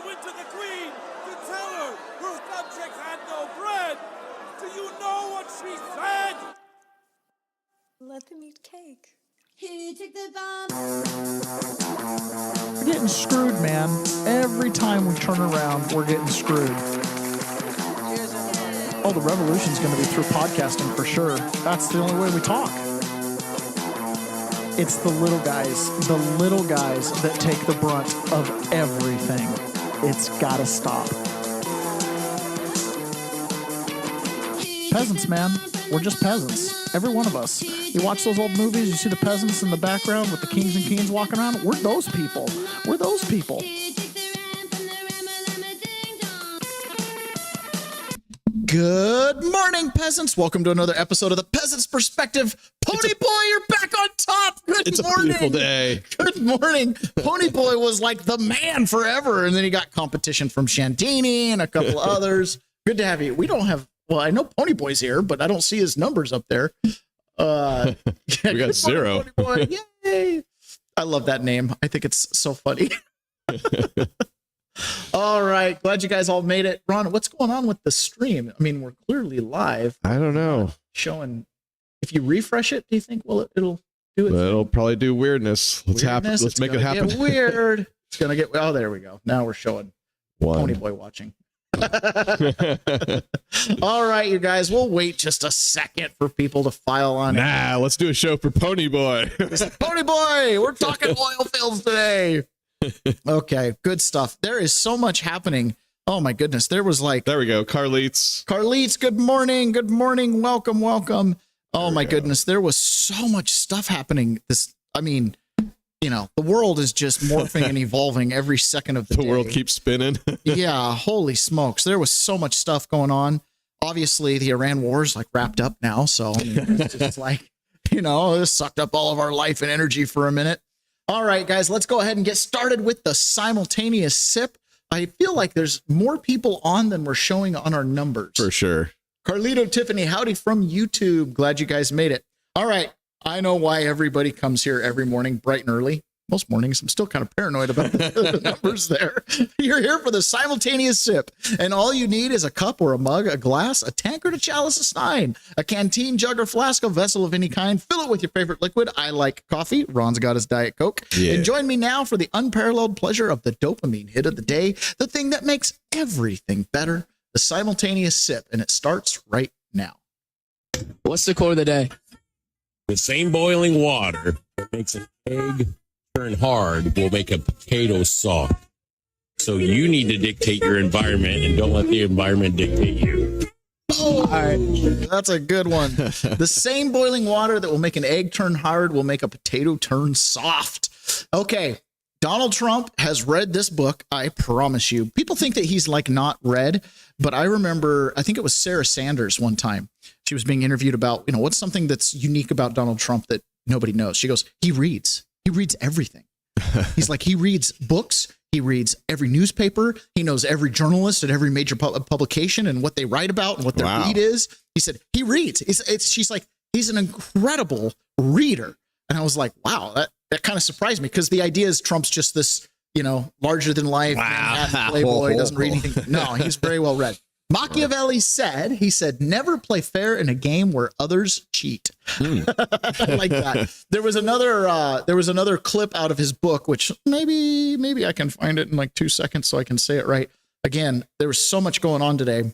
went to the queen to tell her her subjects had no bread. Do you know what she said? Let them eat cake. We're getting screwed, man. Every time we turn around, we're getting screwed. Oh, the revolution's going to be through podcasting for sure. That's the only way we talk. It's the little guys that take the brunt of everything. It's got to stop. Peasants, man. We're just peasants. Every one of us. You watch those old movies, you see the peasants in the background with the kings and queens walking around. We're those people. We're those people. Good morning, peasants. Welcome to another episode of the Peasants Perspective. Pony Boy, you're back on top. Good morning. It's a beautiful day. Good morning. Pony Boy was like the man forever, and then he got competition from Shantini and a couple others. Good to have you. We don't have, well, I know Pony Boy's here, but I don't see his numbers up there. We got zero. Pony Boy. Yay. I love that name. I think it's so funny. All right. Glad you guys all made it. Ron, what's going on with the stream? I mean, we're clearly live. I don't know. Showing. If you refresh it, do you think it'll do it? It'll probably do weirdness. Let's make it happen. Get weird. It's gonna get. Oh, there we go. Now we're showing Pony Boy watching. All right, you guys. We'll wait just a second for people to file on. Nah, let's do a show for Pony Boy. Pony Boy, we're talking oil fields today. Okay, good stuff. There is so much happening. Oh my goodness. There was like. There we go. Carlitos, good morning. Good morning. Welcome. Oh my goodness. There was so much stuff happening. The world is just morphing and evolving every second of the day. The world keeps spinning. Yeah. Holy smokes. There was so much stuff going on. Obviously the Iran war is like wrapped up now. So it's just like, it sucked up all of our life and energy for a minute. All right, guys, let's go ahead and get started with the simultaneous sip. I feel like there's more people on than we're showing on our numbers. For sure. Carlito Tiffany, howdy from YouTube. Glad you guys made it. All right. I know why everybody comes here every morning, bright and early. Most mornings, I'm still kind of paranoid about the numbers there. You're here for the simultaneous sip, and all you need is a cup or a mug, a glass, a tankard, a chalice, a stein, a canteen, jug, or flask, a vessel of any kind. Fill it with your favorite liquid. I like coffee. Ron's got his Diet Coke. Yeah. And join me now for the unparalleled pleasure of the dopamine hit of the day, the thing that makes everything better, the simultaneous sip, and it starts right now. What's the quote of the day? The same boiling water that makes an egg turn hard will make a potato soft. So you need to dictate your environment and don't let the environment dictate you. Oh, all right. That's a good one. The same boiling water that will make an egg turn hard will make a potato turn soft. Okay. Donald Trump has read this book. I promise you. People think that he's like not read, but I remember, I think it was Sarah Sanders one time. She was being interviewed about, what's something that's unique about Donald Trump that nobody knows. She goes, he reads everything. He's like, he reads books. He reads every newspaper. He knows every journalist at every major publication and what they write about and what their lead is. He said, he reads. She's like, he's an incredible reader. And I was like, wow, that kind of surprised me because the idea is Trump's just this, larger than life playboy, doesn't read anything. No, he's very well read. Machiavelli said, never play fair in a game where others cheat. I like that. There was another clip out of his book, which maybe I can find it in like 2 seconds so I can say it right. Again, there was so much going on today.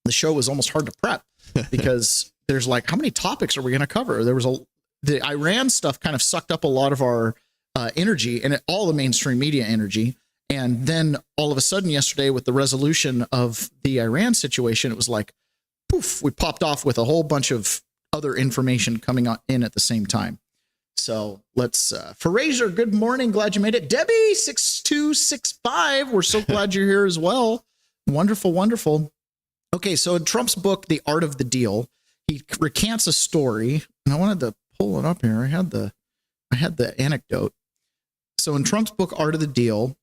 The show was almost hard to prep because there's like, how many topics are we going to cover? The Iran stuff kind of sucked up a lot of our energy and all the mainstream media energy. And then all of a sudden yesterday with the resolution of the Iran situation, it was like, poof, we popped off with a whole bunch of other information coming in at the same time. So let's, Fraser, good morning. Glad you made it. Debbie 6265. We're so glad you're here as well. Wonderful, wonderful. Okay. So in Trump's book, The Art of the Deal, he recants a story and I wanted to pull it up here. I had the anecdote. So in Trump's book, Art of the Deal,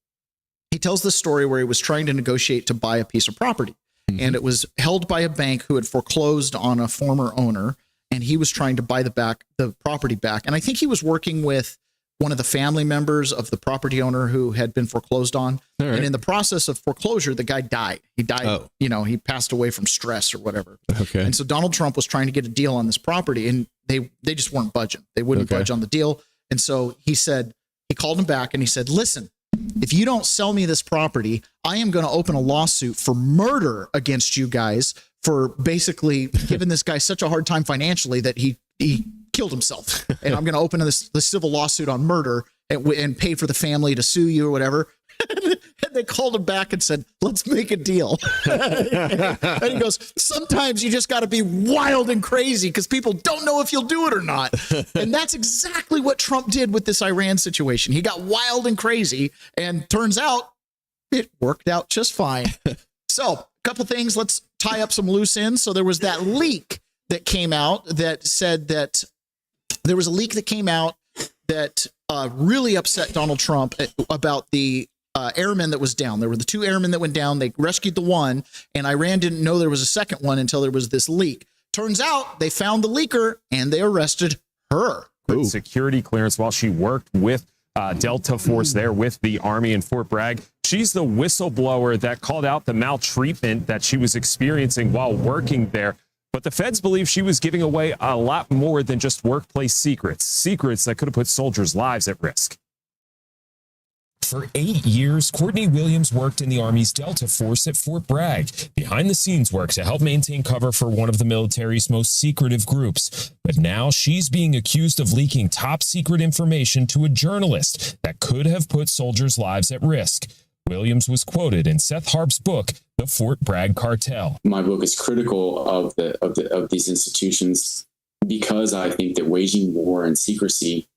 he tells the story where he was trying to negotiate to buy a piece of property and it was held by a bank who had foreclosed on a former owner. And he was trying to buy the property back. And I think he was working with one of the family members of the property owner who had been foreclosed on. All right. And in the process of foreclosure, the guy died. He died, Oh. he passed away from stress or whatever. Okay. And so Donald Trump was trying to get a deal on this property, and they just weren't budging. They wouldn't budge on the deal. And so he called him back and he said, listen, if you don't sell me this property, I am going to open a lawsuit for murder against you guys for basically giving this guy such a hard time financially that he killed himself. And I'm going to open this civil lawsuit on murder and pay for the family to sue you or whatever. And they called him back and said, let's make a deal. And he goes, sometimes you just got to be wild and crazy because people don't know if you'll do it or not. And that's exactly what Trump did with this Iran situation. He got wild and crazy, and turns out it worked out just fine. So a couple things. Let's tie up some loose ends. So there was that leak that came out that said that there was a leak that came out that really upset Donald Trump about the airman that was down. There were the 2 airmen that went down. They rescued the one, and Iran didn't know there was a second one until there was this leak. Turns out they found the leaker and they arrested her. Ooh. Security clearance while she worked with Delta Force there with the Army in Fort Bragg. She's the whistleblower that called out the maltreatment that she was experiencing while working there. But the feds believe she was giving away a lot more than just workplace secrets that could have put soldiers' lives at risk. For 8 years, Courtney Williams worked in the Army's Delta Force at Fort Bragg, behind-the-scenes work to help maintain cover for one of the military's most secretive groups. But now she's being accused of leaking top-secret information to a journalist that could have put soldiers' lives at risk. Williams was quoted in Seth Harp's book, The Fort Bragg Cartel. My book is critical of these institutions because I think that waging war in secrecy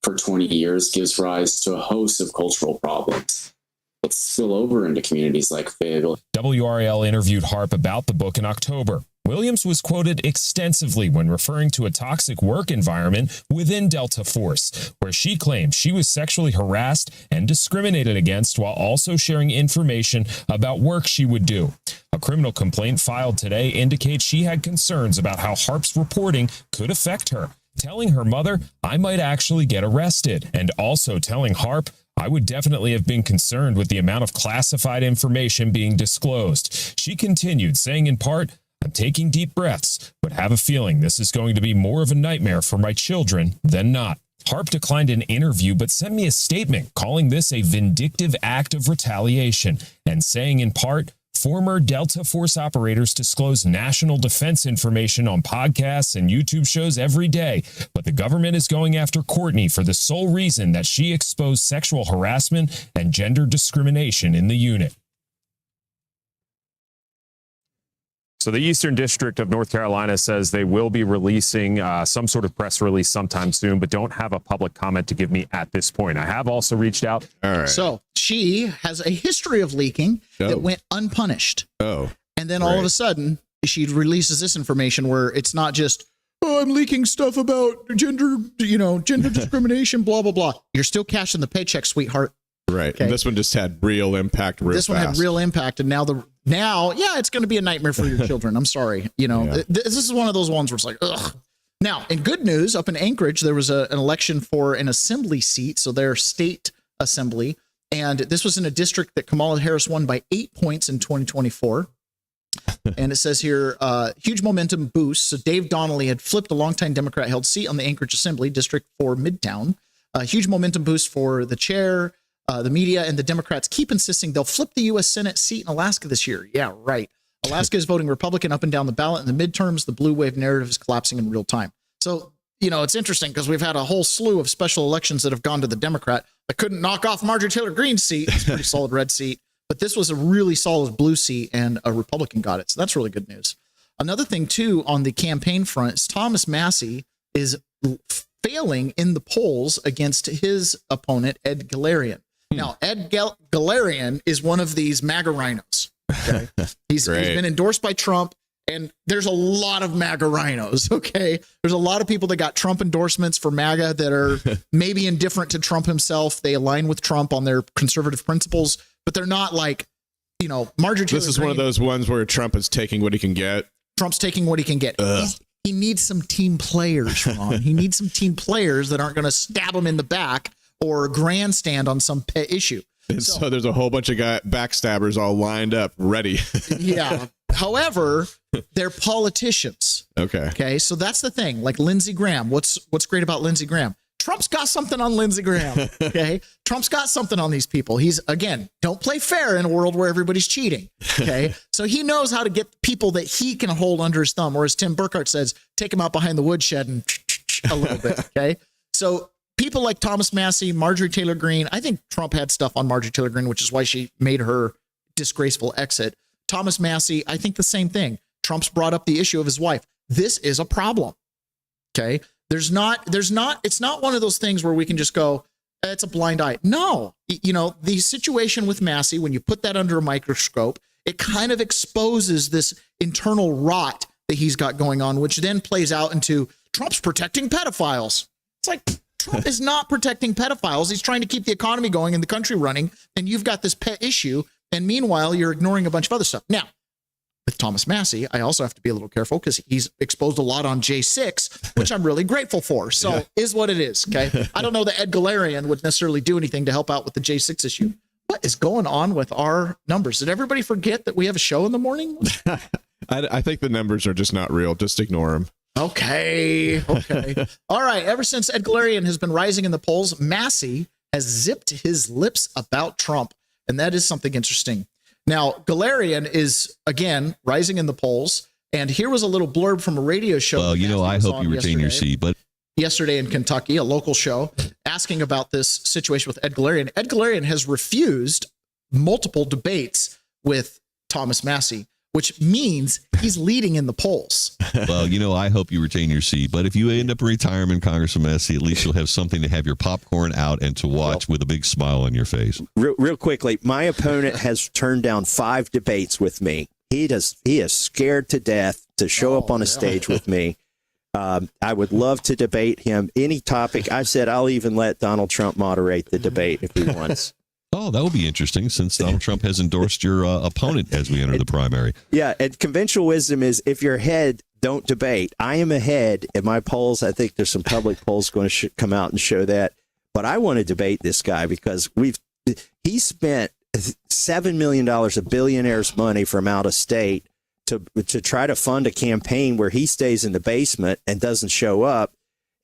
for 20 years gives rise to a host of cultural problems that spill over into communities like Fayetteville. WRAL interviewed Harp about the book in October. Williams was quoted extensively when referring to a toxic work environment within Delta Force, where she claimed she was sexually harassed and discriminated against while also sharing information about work she would do. A criminal complaint filed today indicates she had concerns about how Harp's reporting could affect her, telling her mother, I might actually get arrested, and also telling Harp, I would definitely have been concerned with the amount of classified information being disclosed. She continued, saying in part, I'm taking deep breaths, but have a feeling this is going to be more of a nightmare for my children than not. Harp declined an interview, but sent me a statement calling this a vindictive act of retaliation and saying in part, former Delta Force operators disclose national defense information on podcasts and YouTube shows every day, but the government is going after Courtney for the sole reason that she exposed sexual harassment and gender discrimination in the unit. So the Eastern District of North Carolina says they will be releasing some sort of press release sometime soon, but don't have a public comment to give me at this point. I have also reached out. All right. So she has a history of leaking that went unpunished. Oh. And then all of a sudden, she releases this information where it's not just, oh, I'm leaking stuff about gender discrimination, blah, blah, blah. You're still cashing the paycheck, sweetheart. Right. Okay. And this one just had real impact real This fast. one had real impact. And now, it's going to be a nightmare for your children. I'm sorry. This is one of those ones where it's like, ugh. Now, in good news, up in Anchorage, there was an election for an assembly seat. So their state assembly. And this was in a district that Kamala Harris won by 8 points in 2024. And it says here, huge momentum boost. So Dave Donnelly had flipped a longtime Democrat held seat on the Anchorage Assembly, District 4 Midtown. A huge momentum boost for the chair. The media and the Democrats keep insisting they'll flip the U.S. Senate seat in Alaska this year. Yeah, right. Alaska is voting Republican up and down the ballot. In the midterms, the blue wave narrative is collapsing in real time. So, it's interesting because we've had a whole slew of special elections that have gone to the Democrat that couldn't knock off Marjorie Taylor Greene's seat. It's a pretty solid red seat. But this was a really solid blue seat, and a Republican got it. So that's really good news. Another thing, too, on the campaign front is Thomas Massie is failing in the polls against his opponent, Ed Galarian. Now, Ed Galarian is one of these MAGA rhinos. Okay? He's been endorsed by Trump, and there's a lot of MAGA rhinos. Okay, there's a lot of people that got Trump endorsements for MAGA that are maybe indifferent to Trump himself. They align with Trump on their conservative principles, but they're not like, Marjorie Taylor This is Greene. one of those ones where Trump is taking what he can get. Trump's taking what he can get. He needs some team players, Ron. He needs some team players that aren't going to stab him in the back or grandstand on some pet issue. And so there's a whole bunch of backstabbers all lined up, ready. Yeah. However, they're politicians. Okay. So that's the thing. Like Lindsey Graham. What's great about Lindsey Graham? Trump's got something on Lindsey Graham. Okay. Trump's got something on these people. He's, again, don't play fair in a world where everybody's cheating. Okay. So he knows how to get people that he can hold under his thumb, or as Tim Burkhart says, take him out behind the woodshed and a little bit. Okay. So people like Thomas Massey, Marjorie Taylor Greene. I think Trump had stuff on Marjorie Taylor Greene, which is why she made her disgraceful exit. Thomas Massey, I think the same thing. Trump's brought up the issue of his wife. This is a problem. Okay. It's not one of those things where we can just go, it's a blind eye. No, the situation with Massey, when you put that under a microscope, it kind of exposes this internal rot that he's got going on, which then plays out into Trump's protecting pedophiles. It's like, Trump is not protecting pedophiles. He's trying to keep the economy going and the country running. And you've got this pet issue. And meanwhile, you're ignoring a bunch of other stuff. Now, with Thomas Massey, I also have to be a little careful because he's exposed a lot on J6, which I'm really grateful for. So is what it is. Okay. I don't know that Ed Galarian would necessarily do anything to help out with the J6 issue. What is going on with our numbers? Did everybody forget that we have a show in the morning? I think the numbers are just not real. Just ignore them. Okay. All right. Ever since Ed Galarian has been rising in the polls, Massey has zipped his lips about Trump. And that is something interesting. Now, Galarian is, again, rising in the polls. And here was a little blurb from a radio show. Well, I hope you retain your seat. But yesterday in Kentucky, a local show, asking about this situation with Ed Galarian. Ed Galarian has refused multiple debates with Thomas Massey, which means he's leading in the polls. Well, I hope you retain your seat. But if you end up in retirement, Congressman Massey, at least you'll have something to have your popcorn out and to watch with a big smile on your face. Real quickly, my opponent has turned down 5 debates with me. He is scared to death to show up on a stage with me. I would love to debate him. Any topic. I've said I'll even let Donald Trump moderate the debate if he wants. Oh, that would be interesting since Donald Trump has endorsed your opponent as we enter the primary. Yeah, and conventional wisdom is if you're ahead, don't debate. I am ahead in my polls. I think there's some public polls going to come out and show that. But I want to debate this guy because he spent $7 million of billionaires' money from out of state to try to fund a campaign where he stays in the basement and doesn't show up.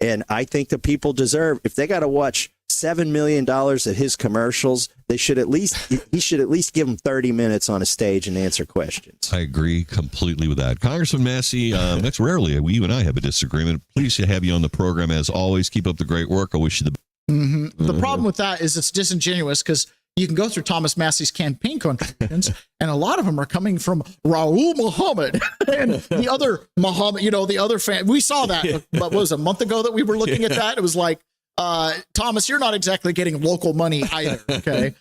And I think the people deserve, if they got to watch $7 million of his commercials, he should at least give them 30 minutes on a stage and answer questions. I agree completely with that. Congressman Massey, that's rarely you and I have a disagreement. Pleased to have you on the program as always. Keep up the great work. I wish you the The problem with that is it's disingenuous because you can go through Thomas Massey's campaign contributions, and a lot of them are coming from Raul Muhammad and the other Muhammad, the other fan. We saw that, what was it, a month ago that we were looking at that? It was like, Thomas, you're not exactly getting local money either. Okay.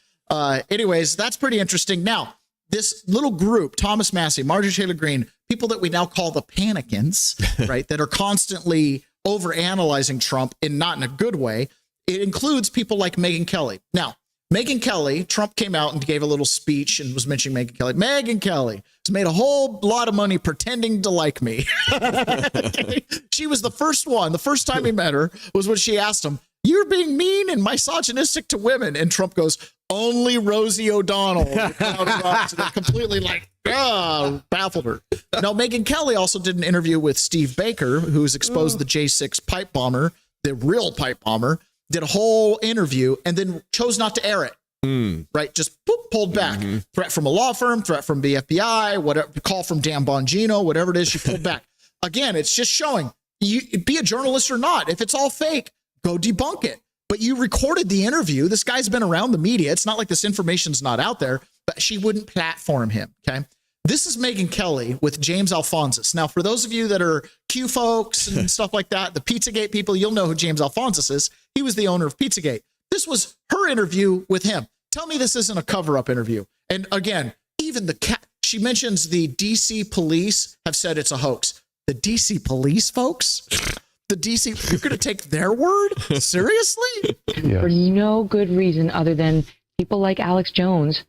Anyways, that's pretty interesting. Now, this little group, Thomas Massey, Marjorie Taylor Greene, people that we now call the panicans, right, that are constantly overanalyzing Trump not in a good way. It includes people like Megyn Kelly. Now, Megyn Kelly, Trump came out and gave a little speech and was mentioning Megyn Kelly. Megyn Kelly has made a whole lot of money pretending to like me. Okay. She was the first one. The first time he met her was when she asked him, "You're being mean and misogynistic to women." And Trump goes, "Only Rosie O'Donnell." The crowd erupts, and it completely baffled her. Now, Megyn Kelly also did an interview with Steve Baker, who's exposed the J6 pipe bomber, the real pipe bomber. Did a whole interview and then chose not to air it. Right? Just pulled back. Threat from a law firm, threat from the FBI, whatever, call from Dan Bongino, whatever it is, she pulled back. Again, it's just showing you be a journalist or not. If it's all fake, go debunk it. But you recorded the interview. This guy's been around the media. It's not like this information's not out there, but she wouldn't platform him. Okay. This is Megyn Kelly with James Alphonsus. Now, for those of you that are Q folks and stuff like that, the Pizzagate people, you'll know who James Alphonsus is. He was the owner of Pizzagate. This was her interview with him. Tell me this isn't a cover-up interview. And again, even she mentions the DC police have said it's a hoax. The DC police folks? You're going to take their word? Seriously? Yeah. For no good reason other than people like Alex Jones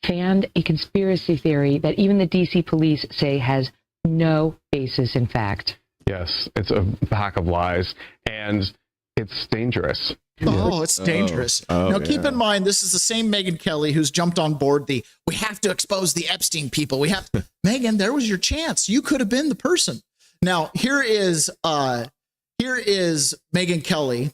fanned a conspiracy theory that even the DC police say has no basis in fact. Yes, it's a pack of lies, and it's dangerous. Oh, it's dangerous. Now, keep in mind, this is the same Megyn Kelly who's jumped on board we have to expose the Epstein people. Megyn, there was your chance. You could have been the person. Now, here is Megyn Kelly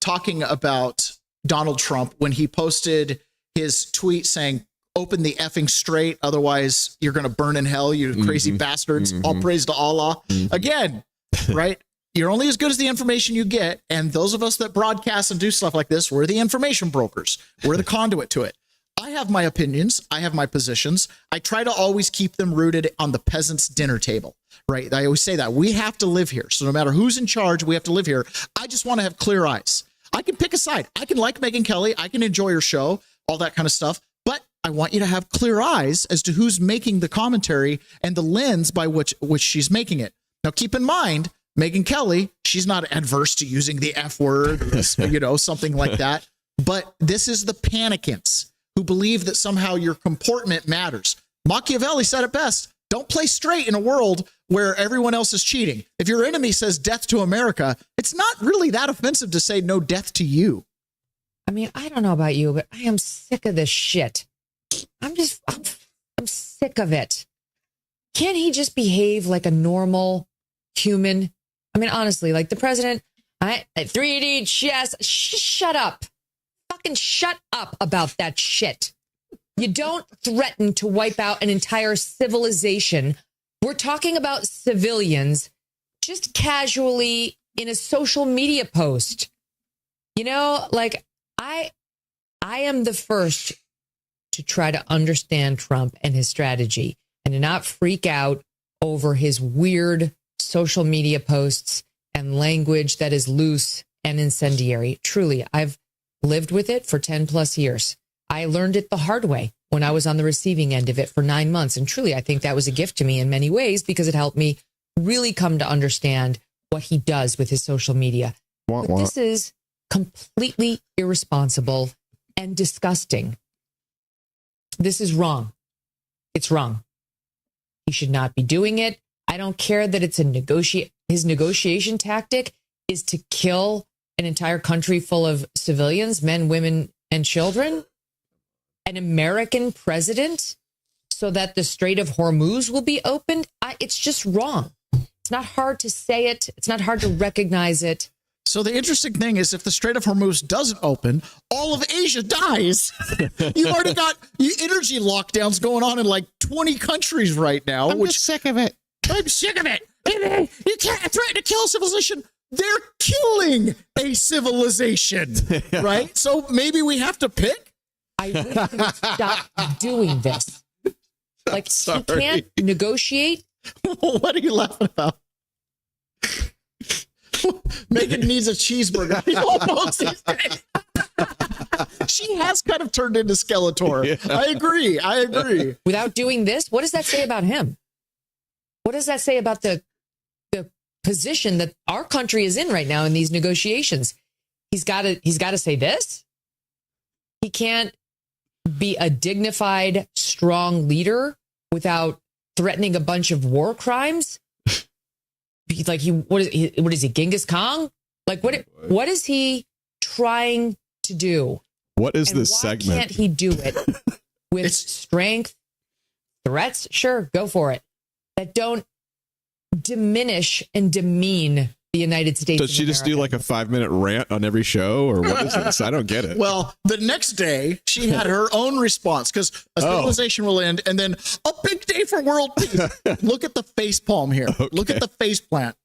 talking about Donald Trump when he posted his tweet saying, "Open the effing strait, otherwise you're going to burn in hell, you crazy bastards. All praise to Allah." Again, right? You're only as good as the information you get. And those of us that broadcast and do stuff like this, we're the information brokers. We're the conduit to it. I have my opinions. I have my positions. I try to always keep them rooted on the peasant's dinner table, right? I always say that we have to live here. So no matter who's in charge, we have to live here. I just want to have clear eyes. I can pick a side. I can like Megyn Kelly. I can enjoy her show, all that kind of stuff. But I want you to have clear eyes as to who's making the commentary and the lens by which she's making it. Now, keep in mind, Megyn Kelly, she's not adverse to using the F word, something like that. But this is the panicants who believe that somehow your comportment matters. Machiavelli said it best. Don't play straight in a world where everyone else is cheating. If your enemy says death to America, it's not really that offensive to say no death to you. I mean, I don't know about you, but I am sick of this shit. I'm sick of it. Can't he just behave like a normal human? I mean, honestly, like the president, 3D chess, shut up. Fucking shut up about that shit. You don't threaten to wipe out an entire civilization. We're talking about civilians just casually in a social media post. Like I am the first to try to understand Trump and his strategy and to not freak out over his weird social media posts and language that is loose and incendiary. Truly, I've lived with it for 10 plus years. I learned it the hard way when I was on the receiving end of it for 9 months. And truly, I think that was a gift to me in many ways because it helped me really come to understand what he does with his social media. But this is completely irresponsible and disgusting. This is wrong. It's wrong. He should not be doing it. I don't care that it's his negotiation tactic is to kill an entire country full of civilians, men, women, and children. An American president so that the Strait of Hormuz will be opened. It's just wrong. It's not hard to say it. It's not hard to recognize it. So the interesting thing is if the Strait of Hormuz doesn't open, all of Asia dies. You've already got energy lockdowns going on in like 20 countries right now. I'm just sick of it. I'm sick of it. You can't threaten to kill a civilization. They're killing a civilization, right? So maybe we have to pick. I wish he would stop doing this. Like, he can't negotiate. What are you laughing about? Megyn needs a cheeseburger. She has kind of turned into Skeletor. Yeah. I agree. Without doing this, what does that say about him? What does that say about the position that our country is in right now in these negotiations? He's got to say this. He can't be a dignified, strong leader without threatening a bunch of war crimes. What is he, Genghis Khan? Like, what is he trying to do? What is and this why segment? Can't he do it with strength, threats? Sure, go for it. That don't diminish and demean the United States. Does she just do like a 5-minute rant on every show, or what is this? I don't get it. Well, the next day she had her own response because a civilization will end, and then a big day for world peace. Look at the face palm here. Okay. Look at the face plant.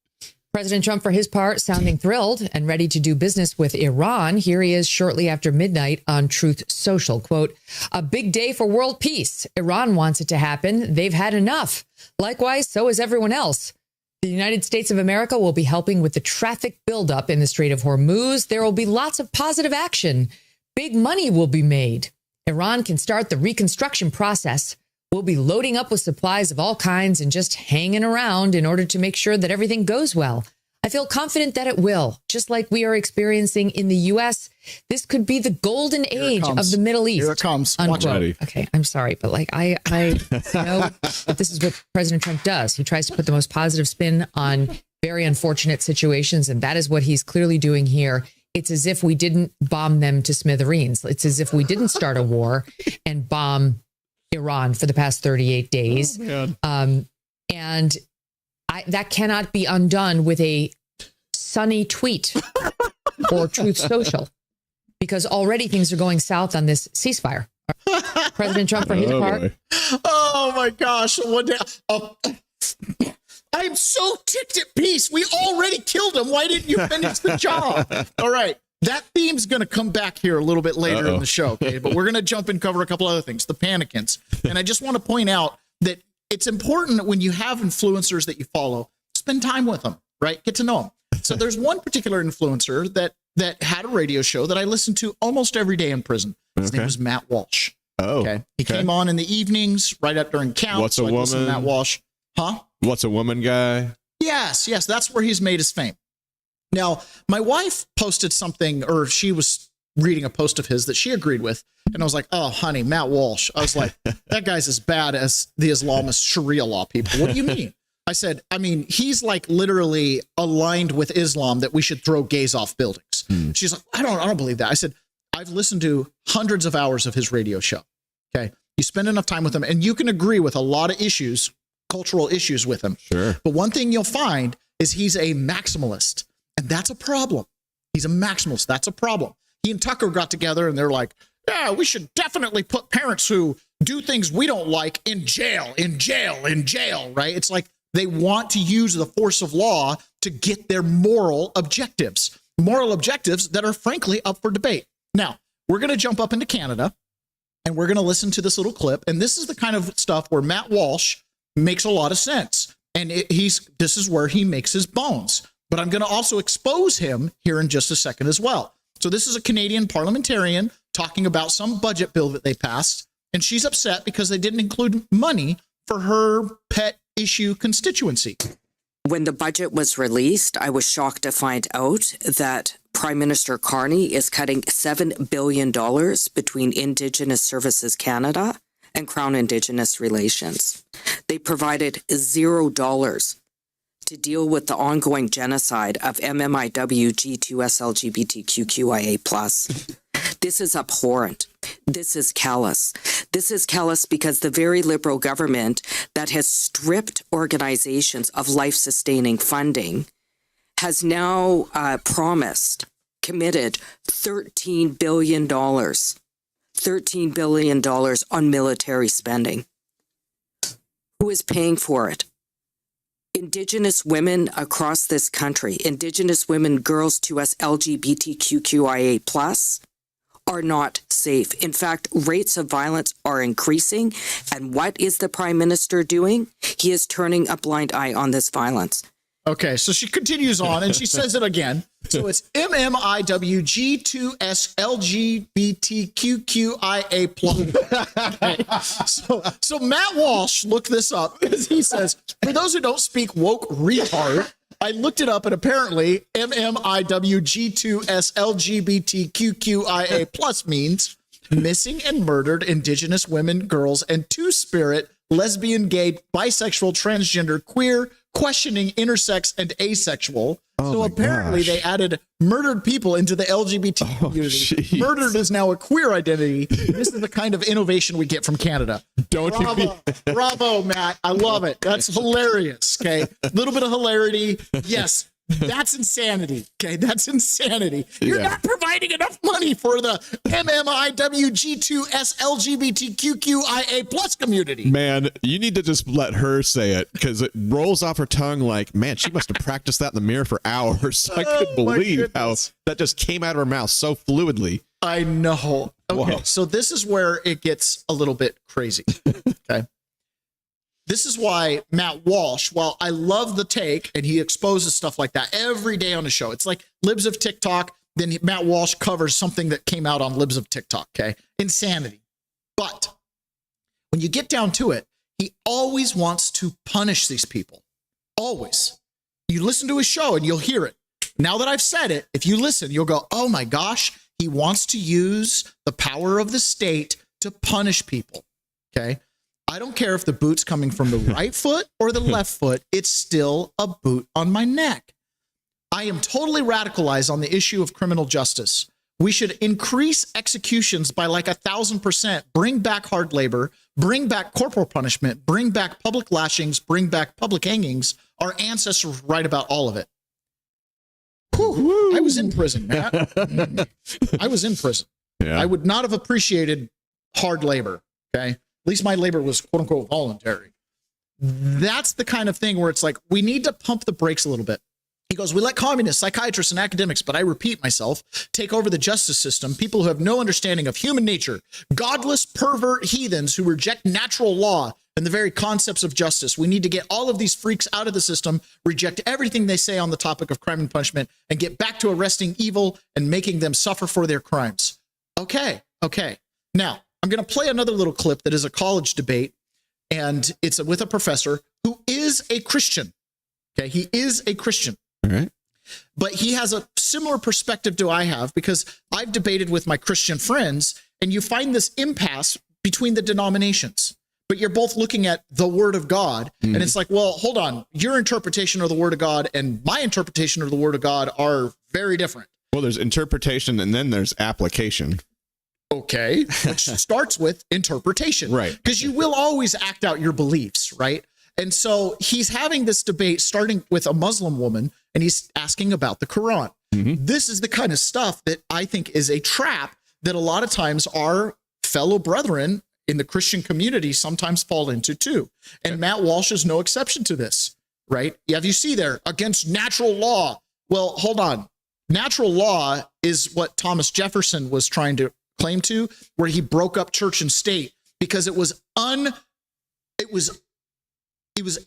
President Trump, for his part, sounding thrilled and ready to do business with Iran. Here he is shortly after midnight on Truth Social. Quote, "A big day for world peace. Iran wants it to happen. They've had enough. Likewise, so is everyone else. The United States of America will be helping with the traffic buildup in the Strait of Hormuz. There will be lots of positive action. Big money will be made. Iran can start the reconstruction process. We'll be loading up with supplies of all kinds and just hanging around in order to make sure that everything goes well. I feel confident that it will. Just like we are experiencing in the U.S., this could be the golden age of the Middle East." Here it comes. Unquote. Watch it. Okay, I'm sorry, but like I know this is what President Trump does. He tries to put the most positive spin on very unfortunate situations, and that is what he's clearly doing here. it's as if we didn't bomb them to smithereens. It's as if we didn't start a war and bomb Iran for the past 38 days. And that cannot be undone with a sunny tweet or Truth Social, because already things are going south on this ceasefire. President Trump, for his part. Boy. Oh my gosh. One day, I'm so ticked at peace. We already killed him. Why didn't you finish the job? All right. That theme's going to come back here a little bit later in the show. Okay. But we're going to jump and cover a couple other things. The Panicans. And I just want to point out that it's important when you have influencers that you follow, spend time with them, right? Get to know them. So there's one particular influencer that had a radio show that I listened to almost every day in prison. His name was Matt Walsh. Oh, okay. He came on in the evenings, right up during count. What's a woman? Matt Walsh. Huh? What's a woman guy? Yes. That's where he's made his fame. Now, my wife posted something, or she was reading a post of his that she agreed with. And I was like, oh, honey, Matt Walsh. I was like, that guy's as bad as the Islamist Sharia law people. What do you mean? I said, I mean, he's like literally aligned with Islam that we should throw gays off buildings. She's like, I don't believe that. I said, I've listened to hundreds of hours of his radio show. Okay. You spend enough time with him and you can agree with a lot of issues, cultural issues with him. Sure. But one thing you'll find is he's a maximalist, and that's a problem. He's a maximalist. That's a problem. He and Tucker got together and they're like, yeah, we should definitely put parents who do things we don't like in jail, right? It's like they want to use the force of law to get their moral objectives that are frankly up for debate. Now, we're going to jump up into Canada and we're going to listen to this little clip. And this is the kind of stuff where Matt Walsh makes a lot of sense. And this is where he makes his bones. But I'm going to also expose him here in just a second as well. So this is a Canadian parliamentarian talking about some budget bill that they passed. And she's upset because they didn't include money for her pet issue constituency. When the budget was released, I was shocked to find out that Prime Minister Carney is cutting $7 billion between Indigenous Services Canada and Crown Indigenous Relations. They provided $0 to deal with the ongoing genocide of MMIW G2S LGBTQIA+. This is abhorrent. This is callous. This is callous because the very Liberal government that has stripped organizations of life-sustaining funding has now committed $13 billion on military spending. Who is paying for it? Indigenous women across this country, Indigenous women, girls to us, LGBTQIA+, are not safe. In fact, rates of violence are increasing. And what is the Prime Minister doing? He is turning a blind eye on this violence. Okay, so she continues on and she says it again. So it's MMIWG2SLGBTQQIA+. Okay. So Matt Walsh looked this up. He says, for those who don't speak woke retard, I looked it up and apparently MMIWG2SLGBTQQIA+ means missing and murdered Indigenous women, girls, and two-spirit, lesbian, gay, bisexual, transgender, queer, questioning, intersex, and asexual. So apparently they added murdered people into the LGBT community. Geez. Murdered is now a queer identity. This is the kind of innovation we get from Canada. Bravo, Matt. I love it. That's hilarious. Okay. A little bit of hilarity. Yes. That's insanity. Okay. That's insanity. You're not providing enough money for the MMIWG2SLGBTQIA+ community. Man, you need to just let her say it because it rolls off her tongue like, man, she must have practiced that in the mirror for hours. I couldn't believe how that just came out of her mouth so fluidly. I know. Okay. Whoa. So this is where it gets a little bit crazy. Okay. This is why Matt Walsh, while I love the take and he exposes stuff like that every day on the show, it's like Libs of TikTok. Then Matt Walsh covers something that came out on Libs of TikTok. Okay. Insanity. But when you get down to it, he always wants to punish these people. Always. You listen to his show and you'll hear it. Now that I've said it, if you listen, you'll go, oh my gosh, he wants to use the power of the state to punish people. Okay. I don't care if the boot's coming from the right foot or the left foot. It's still a boot on my neck. I am totally radicalized on the issue of criminal justice. We should increase executions by like 1,000%, bring back hard labor, bring back corporal punishment, bring back public lashings, bring back public hangings. Our ancestors write about all of it. Whew, I was in prison, Matt. I was in prison. Yeah. I would not have appreciated hard labor, okay? At least my labor was quote unquote voluntary. That's the kind of thing where it's like, we need to pump the brakes a little bit. He goes, we let communists, psychiatrists, and academics, but I repeat myself, take over the justice system, people who have no understanding of human nature, godless, pervert heathens who reject natural law and the very concepts of justice. We need to get all of these freaks out of the system, reject everything they say on the topic of crime and punishment, and get back to arresting evil and making them suffer for their crimes. Okay. Now, I'm going to play another little clip that is a college debate, and it's with a professor who is a Christian. Okay, he is a Christian. All right. But he has a similar perspective to I have, because I've debated with my Christian friends, and you find this impasse between the denominations. But you're both looking at the word of God. And it's like, well, hold on. Your interpretation of the word of God and my interpretation of the word of God are very different. Well, there's interpretation and then there's application. Okay. Which starts with interpretation. Right. Because you will always act out your beliefs, right? And so he's having this debate starting with a Muslim woman, and he's asking about the Quran. This is the kind of stuff that I think is a trap that a lot of times our fellow brethren in the Christian community sometimes fall into too. And Matt Walsh is no exception to this, right? Yeah, you see there, against natural law. Well, hold on. Natural law is what Thomas Jefferson was trying to claim to, where he broke up church and state because it was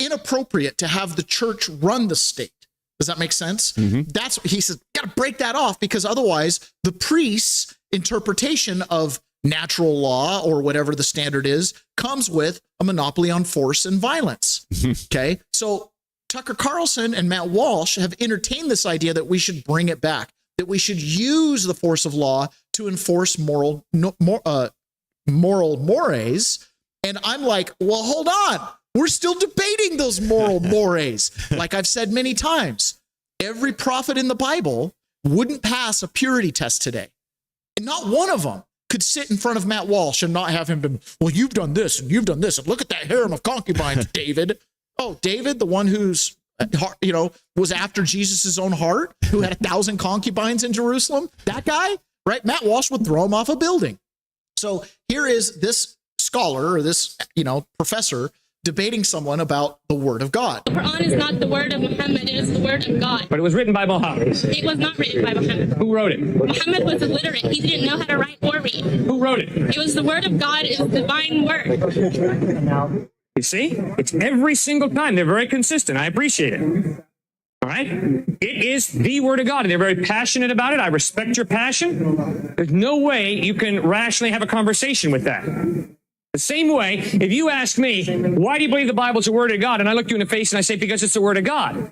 inappropriate to have the church run the state. Does that make sense? That's what he says, got to break that off, because otherwise the priest's interpretation of natural law or whatever the standard is comes with a monopoly on force and violence. Okay. So Tucker Carlson and Matt Walsh have entertained this idea that we should bring it back, that we should use the force of law to enforce moral mores. And I'm like, well, hold on. We're still debating those moral mores. Like I've said many times, every prophet in the Bible wouldn't pass a purity test today. And not one of them could sit in front of Matt Walsh and not have him been, well, you've done this and you've done this. And look at that harem of concubines, David. Oh, David, the one who's, was after Jesus's own heart, who had 1,000 concubines in Jerusalem. That guy, right? Matt Walsh would throw him off a building. So here is this scholar or this, professor debating someone about the word of God. The Quran is not the word of Muhammad, it is the word of God. But it was written by Muhammad. It was not written by Muhammad. Who wrote it? Muhammad was illiterate. He didn't know how to write or read. Who wrote it? It was the word of God, it was the divine word. You see? It's every single time. They're very consistent. I appreciate it. All right? It is the word of God, and they're very passionate about it. I respect your passion. There's no way you can rationally have a conversation with that. The same way, if you ask me, why do you believe the Bible's the word of God? And I look you in the face and I say, because it's the word of God.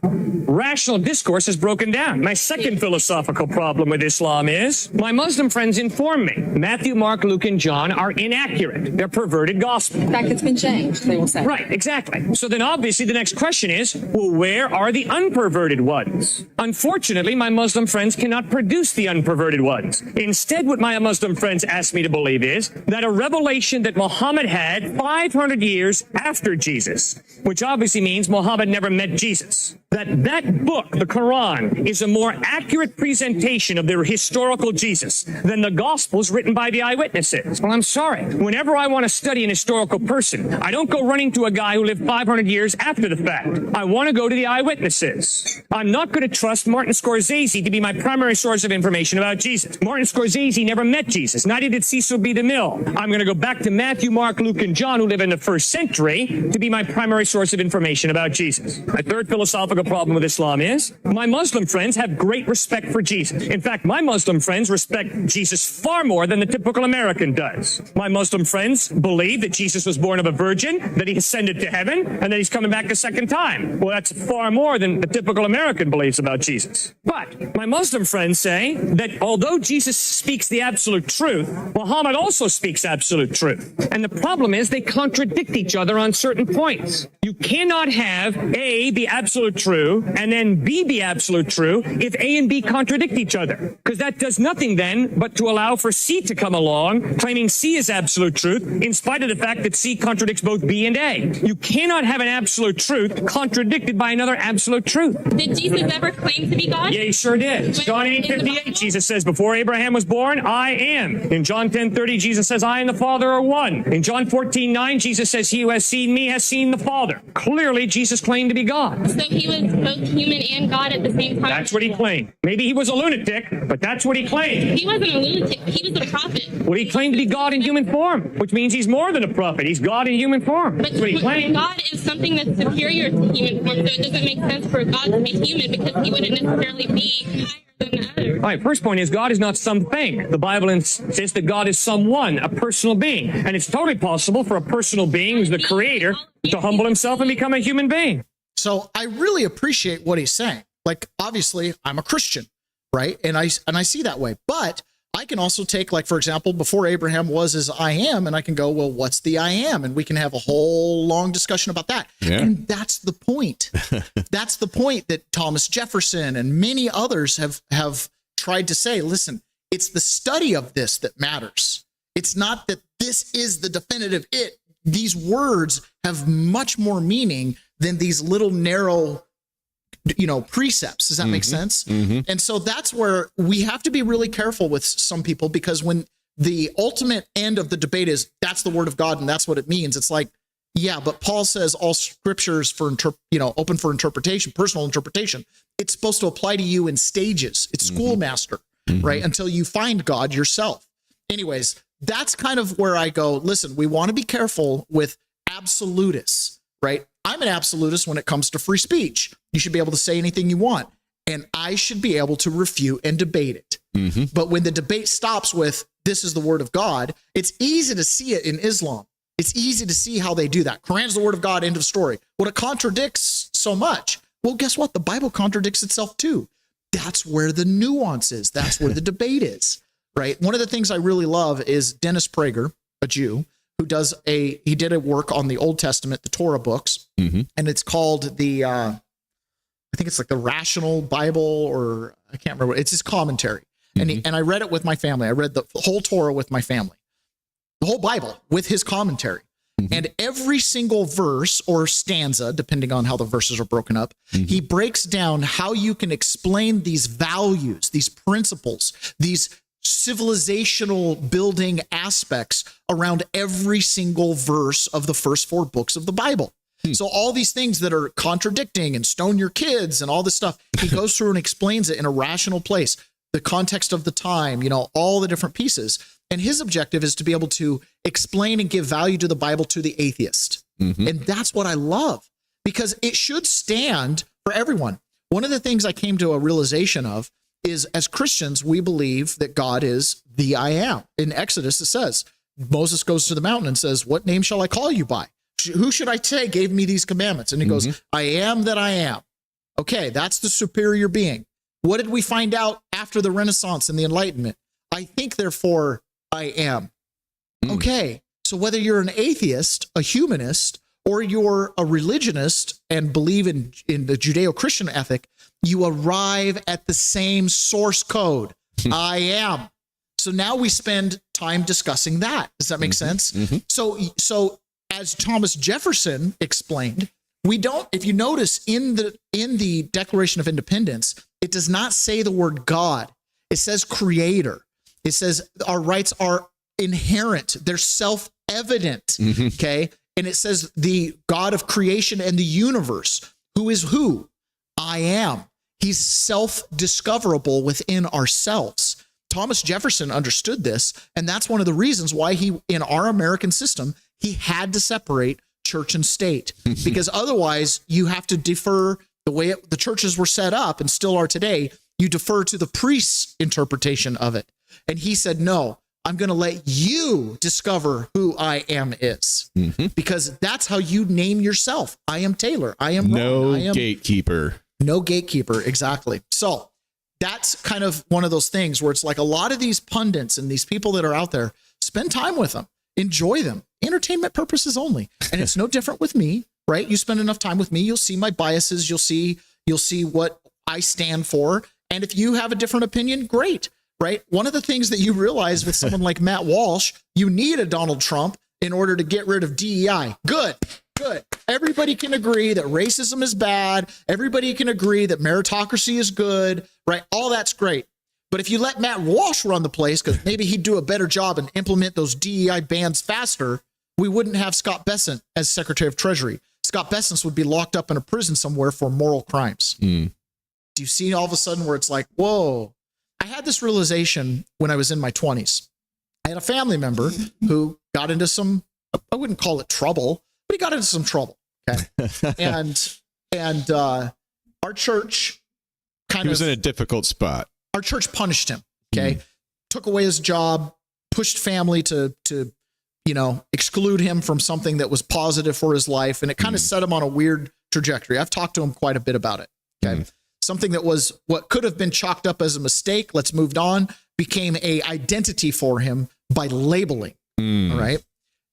Rational discourse is broken down. My second philosophical problem with Islam is my Muslim friends inform me Matthew, Mark, Luke, and John are inaccurate. They're perverted gospel. In fact, it's been changed, they will say. Right, exactly. So then obviously the next question is, well, where are the unperverted ones? Unfortunately, my Muslim friends cannot produce the unperverted ones. Instead, what my Muslim friends ask me to believe is that a revelation that Muhammad had 500 years after Jesus, which obviously means Muhammad never met Jesus. That book, the Quran, is a more accurate presentation of the historical Jesus than the Gospels written by the eyewitnesses. Well, I'm sorry. Whenever I want to study an historical person, I don't go running to a guy who lived 500 years after the fact. I want to go to the eyewitnesses. I'm not going to trust Martin Scorsese to be my primary source of information about Jesus. Martin Scorsese never met Jesus. Neither did Cecil B. DeMille. I'm going to go back to Matthew, Mark, Luke, and John, who live in the first century, to be my primary source of information about Jesus. My third philosophical problem with Islam is my Muslim friends have great respect for Jesus. In fact, my Muslim friends respect Jesus far more than the typical American does. My Muslim friends believe that Jesus was born of a virgin, that he ascended to heaven, and that he's coming back a second time. Well, that's far more than the typical American believes about Jesus. But my Muslim friends say that although Jesus speaks the absolute truth, Muhammad also speaks absolute truth. And the problem is they contradict each other on certain points. You cannot have A, be absolute true, and then B be absolute true if A and B contradict each other. Because that does nothing then but to allow for C to come along, claiming C is absolute truth, in spite of the fact that C contradicts both B and A. You cannot have an absolute truth contradicted by another absolute truth. Did Jesus ever claim to be God? Yeah, he sure did. John 8:58, Jesus says, before Abraham was born, I am. In John 10:30, Jesus says, I and the Father are one. In John 14:9, Jesus says, he who has seen me has seen the Father. Clearly, Jesus claimed to be God. So he was both human and God at the same time? That's what he claimed. Maybe he was a lunatic, but that's what he claimed. He wasn't a lunatic. He was a prophet. Well, he claimed to be God in human form, which means he's more than a prophet. He's God in human form. But That's what he claimed. God is something that's superior to human form, so it doesn't make sense for God to be human because he wouldn't necessarily be higher than the other. All right, first point is God is not something. The Bible insists that God is someone, a personal being. And it's totally possible for a personal being who's the creator to humble himself and become a human being. So I really appreciate what he's saying. Like, obviously, I'm a Christian, right? And I see that way. But I can also take, like, for example, before Abraham was as I am, and I can go, well, what's the I am? And we can have a whole long discussion about that. Yeah. And that's the point. That's the point that Thomas Jefferson and many others have tried to say. Listen, it's the study of this that matters. It's not that this is the definitive it. These words have much more meaning than these little narrow, precepts. Does that make sense? Mm-hmm. And so that's where we have to be really careful with some people, because when the ultimate end of the debate is that's the word of God and that's what it means, it's like, yeah, but Paul says all scriptures for open for interpretation, personal interpretation. It's supposed to apply to you in stages. It's schoolmaster, right? Until you find God yourself. Anyways, that's kind of where I go, listen, we want to be careful with absolutists, right? I'm an absolutist when it comes to free speech. You should be able to say anything you want, and I should be able to refute and debate it. But when the debate stops with this is the word of God, it's easy to see it in Islam. It's easy to see how they do that. Quran's the word of God, end of story. Well, it contradicts so much. Well, guess what? The Bible contradicts itself too. That's where the nuance is. That's where the debate is, right? One of the things I really love is Dennis Prager, a Jew, who he did a work on the Old Testament, the Torah books, and it's called I think it's like the Rational Bible, or I can't remember. It's his commentary. And I read it with my family. I read the whole Torah with my family, the whole Bible with his commentary. And every single verse or stanza, depending on how the verses are broken up, he breaks down how you can explain these values, these principles, these civilizational building aspects around every single verse of the first 4 books of the Bible. So all these things that are contradicting and stone your kids and all this stuff, he goes through and explains it in a rational place, the context of the time, all the different pieces. And his objective is to be able to explain and give value to the Bible to the atheist. And that's what I love, because it should stand for everyone. One of the things I came to a realization of is, as Christians, we believe that God is the I am. In Exodus, it says, Moses goes to the mountain and says, what name shall I call you by? Who should I say gave me these commandments? And he goes, I am that I am. Okay, that's the superior being. What did we find out after the Renaissance and the Enlightenment? I think, therefore, I am. Okay, so whether you're an atheist, a humanist, or you're a religionist and believe in the Judeo-Christian ethic, you arrive at the same source code. I am. So now we spend time discussing that. Does that make sense? So as Thomas Jefferson explained, we don't, if you notice in the Declaration of Independence, it does not say the word God. It says creator. It says our rights are inherent. They're self-evident. Okay. And it says the God of creation and the universe. Who is who? I am. He's self-discoverable within ourselves. Thomas Jefferson understood this, and that's one of the reasons why in our American system, he had to separate church and state, because otherwise you have to defer the way the churches were set up and still are today. You defer to the priest's interpretation of it. And he said, no, I'm going to let you discover who I am is, because that's how you name yourself. I am Taylor. I am no Ron. gatekeeper. No gatekeeper. Exactly. So that's kind of one of those things where it's like a lot of these pundits and these people that are out there, spend time with them, enjoy them, entertainment purposes only. And it's no different with me, right? You spend enough time with me, you'll see my biases. You'll see, You'll see what I stand for. And if you have a different opinion, great, right? One of the things that you realize with someone like Matt Walsh, you need a Donald Trump in order to get rid of DEI. Good. Everybody can agree that racism is bad. Everybody can agree that meritocracy is good, right? All that's great. But if you let Matt Walsh run the place, because maybe he'd do a better job and implement those DEI bans faster, we wouldn't have Scott Bessent as Secretary of Treasury. Scott Bessent would be locked up in a prison somewhere for moral crimes. Do you see all of a sudden where it's like, whoa? I had this realization when I was in my 20s. I had a family member who got into some, I wouldn't call it trouble, but he got into some trouble. Okay. and our church he was in a difficult spot. Our church punished him. Okay. Took away his job, pushed family to exclude him from something that was positive for his life. And it kind of set him on a weird trajectory. I've talked to him quite a bit about it. Okay. Something that was what could have been chalked up as a mistake. Let's move on. Became a identity for him by labeling. All right.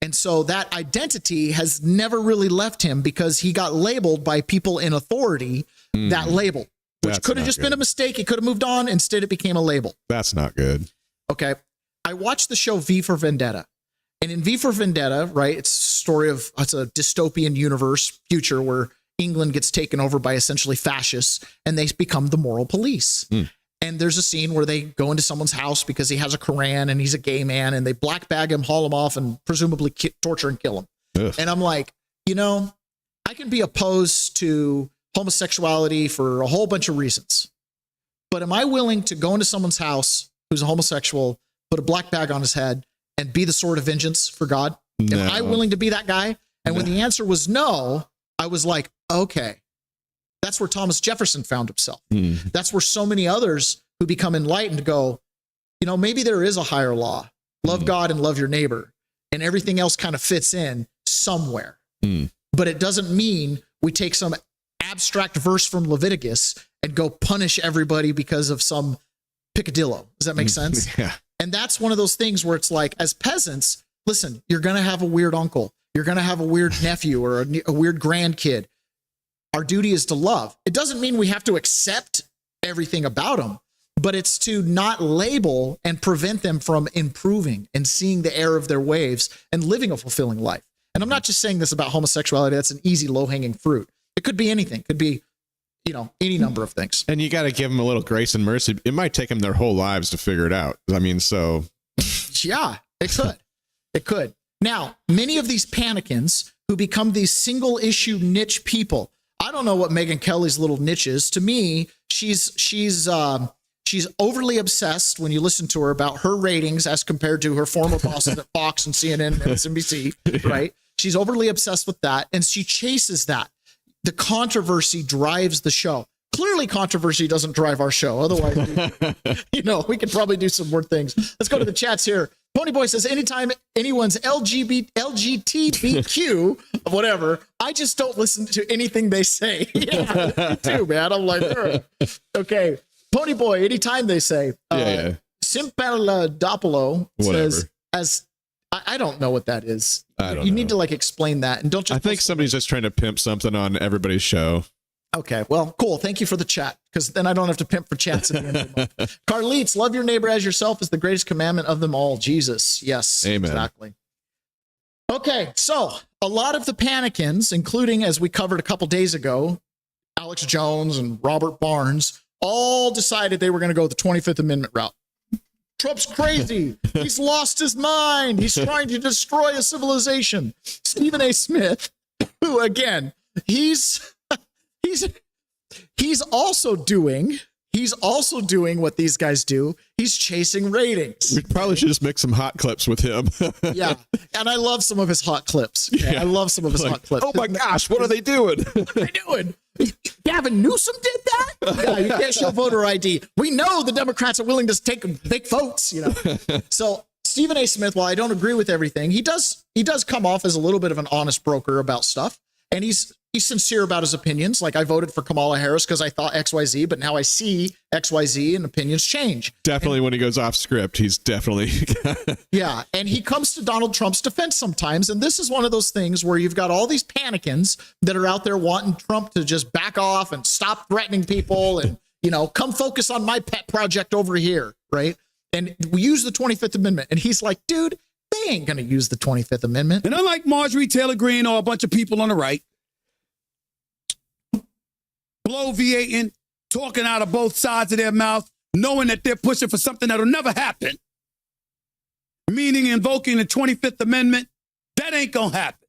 And so that identity has never really left him because he got labeled by people in authority, that label, which could have just been a mistake. He could have moved on. Instead, it became a label. That's not good. Okay. I watched the show V for Vendetta. And in V for Vendetta, right, it's a dystopian universe future where England gets taken over by essentially fascists and they become the moral police. And there's a scene where they go into someone's house because he has a Quran and he's a gay man, and they black bag him, haul him off, and presumably torture and kill him. And I'm like, I can be opposed to homosexuality for a whole bunch of reasons. But am I willing to go into someone's house who's a homosexual, put a black bag on his head, and be the sword of vengeance for God? No. Am I willing to be that guy? And when the answer was no, I was like, okay. That's where Thomas Jefferson found himself. That's where so many others who become enlightened go, maybe there is a higher law. Love God and love your neighbor. And everything else kind of fits in somewhere. But it doesn't mean we take some abstract verse from Leviticus and go punish everybody because of some picadillo. Does that make sense? Yeah. And that's one of those things where it's like, as peasants, listen, you're going to have a weird uncle. You're going to have a weird nephew or a weird grandkid. Our duty is to love. It doesn't mean we have to accept everything about them, but it's to not label and prevent them from improving and seeing the error of their ways and living a fulfilling life. And I'm not just saying this about homosexuality. That's an easy, low-hanging fruit. It could be anything. It could be, any number of things. And you got to give them a little grace and mercy. It might take them their whole lives to figure it out. I mean, so. Yeah, it could. It could. Now, many of these panicans who become these single issue niche people, I don't know what Megyn Kelly's little niche is. To me, she's overly obsessed when you listen to her about her ratings as compared to her former bosses at Fox and CNN and MSNBC, right? She's overly obsessed with that, and she chases that. The controversy drives the show. Clearly, controversy doesn't drive our show. Otherwise, we could probably do some more things. Let's go to the chats here. Ponyboy says, anytime anyone's LGBTQ, whatever, I just don't listen to anything they say. Yeah, me too, man. I'm like, okay. Ponyboy, anytime they say, Simpalodopolo says, I don't know what that is. You need to explain that. And don't just. I think somebody's just trying to pimp something on everybody's show. Okay, well, cool. Thank you for the chat, because then I don't have to pimp for chats at the end of the month. Carlitos, love your neighbor as yourself is the greatest commandment of them all. Jesus. Yes, amen. Exactly. Okay, so a lot of the panicans, including, as we covered a couple days ago, Alex Jones and Robert Barnes, all decided they were going to go the 25th Amendment route. Trump's crazy. He's lost his mind. He's trying to destroy a civilization. Stephen A. Smith, who, again, he's also doing what these guys do. He's chasing ratings. We probably should just make some hot clips with him. Yeah. And I love some of his hot clips. Okay? Yeah. I love some of his hot clips. Oh my gosh, what are they doing? What are they doing? Gavin Newsom did that? Yeah, you can't show voter ID. We know the Democrats are willing to take fake votes, So Stephen A. Smith, while I don't agree with everything, he does come off as a little bit of an honest broker about stuff. And he's he's sincere about his opinions. Like, I voted for Kamala Harris because I thought XYZ, but now I see XYZ and opinions change. Definitely when he goes off script, he's definitely. Yeah. And he comes to Donald Trump's defense sometimes. And this is one of those things where you've got all these panicans that are out there wanting Trump to just back off and stop threatening people and, come focus on my pet project over here. Right. And we use the 25th Amendment. And he's like, dude, they ain't going to use the 25th Amendment. And unlike Marjorie Taylor Greene or a bunch of people on the right, bloviating, talking out of both sides of their mouth, knowing that they're pushing for something that'll never happen, meaning invoking the 25th Amendment, that ain't going to happen.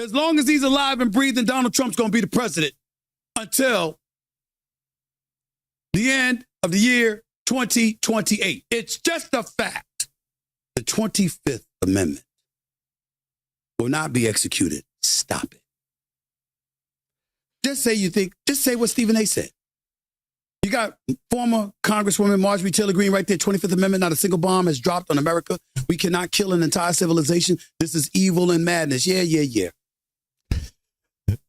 As long as he's alive and breathing, Donald Trump's going to be the president until the end of the year 2028. It's just a fact. The 25th Amendment will not be executed. Stop it. Just say what Stephen A. said. You got former Congresswoman Marjorie Taylor Greene right there, 25th Amendment, not a single bomb has dropped on America. We cannot kill an entire civilization. This is evil and madness. Yeah.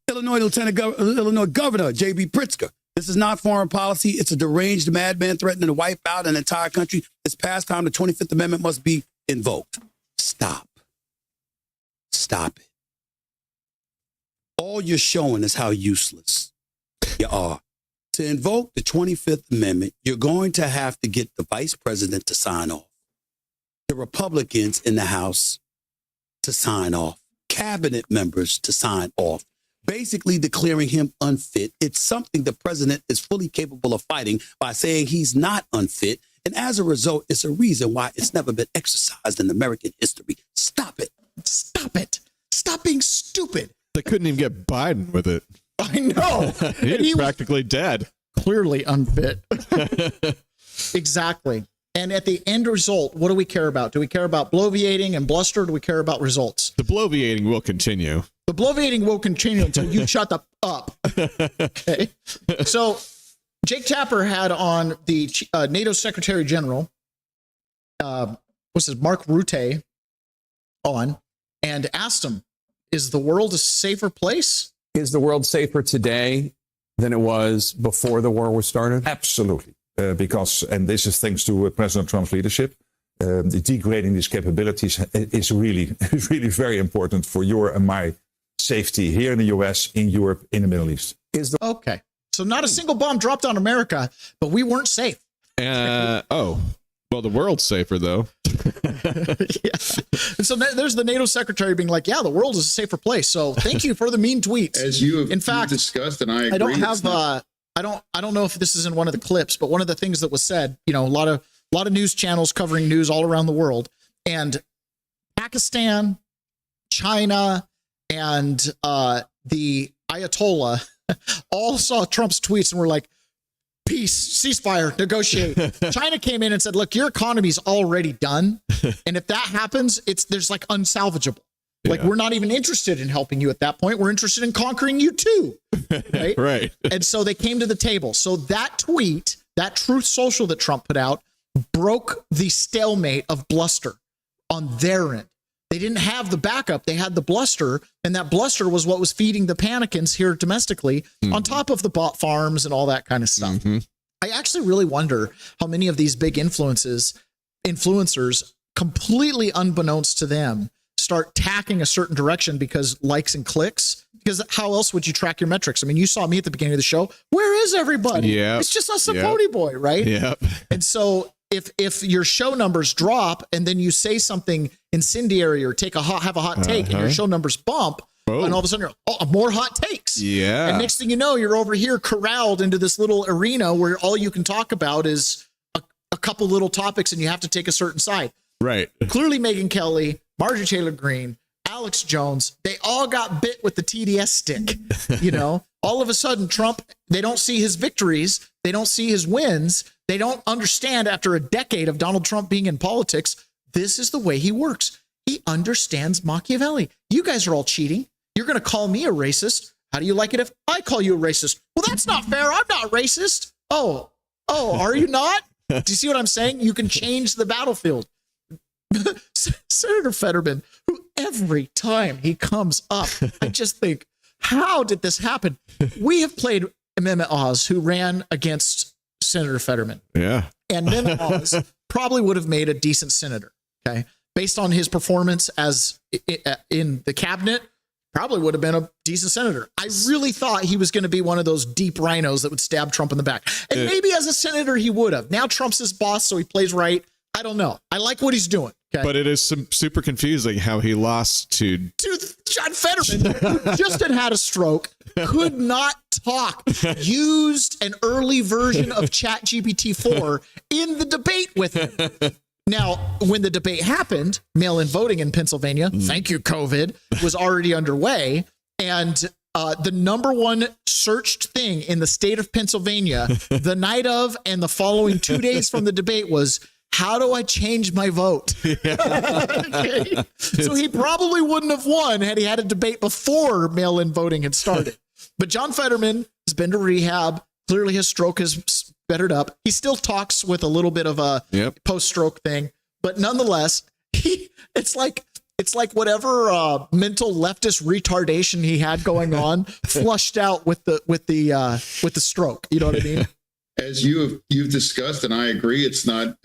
Illinois Governor J.B. Pritzker. This is not foreign policy. It's a deranged madman threatening to wipe out an entire country. It's past time. The 25th Amendment must be invoked. Stop it. All you're showing is how useless you are. To invoke the 25th Amendment, you're going to have to get the vice president to sign off, the Republicans in the House to sign off, cabinet members to sign off, basically declaring him unfit. It's something the president is fully capable of fighting by saying he's not unfit. And as a result, it's a reason why it's never been exercised in American history. Stop it. Stop it. Stop being stupid. They couldn't even get Biden with it. I know. He's practically dead. Clearly unfit. Exactly. And at the end result, what do we care about? Do we care about bloviating and bluster? Or do we care about results? The bloviating will continue. The bloviating will continue until you shut the up. Okay. So Jake Tapper had on the NATO Secretary General, Mark Rutte, on and asked him, is the world a safer place? Is the world safer today than it was before the war was started? Absolutely. Because, and this is thanks to President Trump's leadership, the degrading these capabilities is really very important for your and my safety here in the US, in Europe, in the Middle East. Okay. So not a single bomb dropped on America, but we weren't safe. Well, the world's safer, though. Yeah. And so there's the NATO secretary being like, yeah, the world is a safer place. So thank you for the mean tweets. As you have, in fact, discussed, and I agree. I don't know if this is in one of the clips, but one of the things that was said, a lot of news channels covering news all around the world, and Pakistan, China, and the Ayatollah all saw Trump's tweets and were like, peace, ceasefire, negotiate. China came in and said, look, your economy's already done. And if that happens, there's like unsalvageable. Like, we're not even interested in helping you at that point. We're interested in conquering you too. Right. Right. And so they came to the table. So that tweet, that Truth Social that Trump put out, broke the stalemate of bluster on their end. They didn't have the backup. They had the bluster, and that bluster was what was feeding the panicans here domestically, on top of the bot farms and all that kind of stuff. I actually really wonder how many of these big influencers, completely unbeknownst to them, start tacking a certain direction because likes and clicks. Because how else would you track your metrics? I mean, you saw me at the beginning of the show. Where is everybody? Yeah, it's just us and Pony Boy, right? Yep. And so if your show numbers drop and then you say something incendiary or have a hot take and your show numbers bump, and all of a sudden you're more hot takes. Yeah. And next thing you know, you're over here corralled into this little arena where all you can talk about is a couple little topics and you have to take a certain side. Right. Clearly Megyn Kelly, Marjorie Taylor Greene, Alex Jones, they all got bit with the TDS stick. All of a sudden Trump, they don't see his victories. They don't see his wins. They don't understand after a decade of Donald Trump being in politics, this is the way he works. He understands Machiavelli. You guys are all cheating. You're going to call me a racist. How do you like it if I call you a racist? Well, that's not fair. I'm not racist. Oh, are you not? Do you see what I'm saying? You can change the battlefield. Senator Fetterman, who every time he comes up, I just think, how did this happen? We have played Mehmet Oz, who ran against Senator Fetterman. Yeah. And Mehmet Oz probably would have made a decent senator, okay? Based on his performance as in the cabinet, probably would have been a decent senator. I really thought he was going to be one of those deep rhinos that would stab Trump in the back. And maybe as a senator, he would have. Now Trump's his boss, so he plays right. I don't know. I like what he's doing. Okay? But it is super confusing how he lost to John Fetterman, who just had a stroke, could not talk, used an early version of ChatGPT-4 in the debate with him. Now, when the debate happened, mail-in voting in Pennsylvania, thank you, COVID, was already underway. And the number one searched thing in the state of Pennsylvania the night of and the following 2 days from the debate was, how do I change my vote? Okay. So he probably wouldn't have won had he had a debate before mail-in voting had started. But John Fetterman has been to rehab. Clearly his stroke has bettered up. He still talks with a little bit of a post-stroke thing, but nonetheless, it's like whatever mental leftist retardation he had going on flushed out with the stroke. You know what I mean? As you've discussed, and I agree, it's not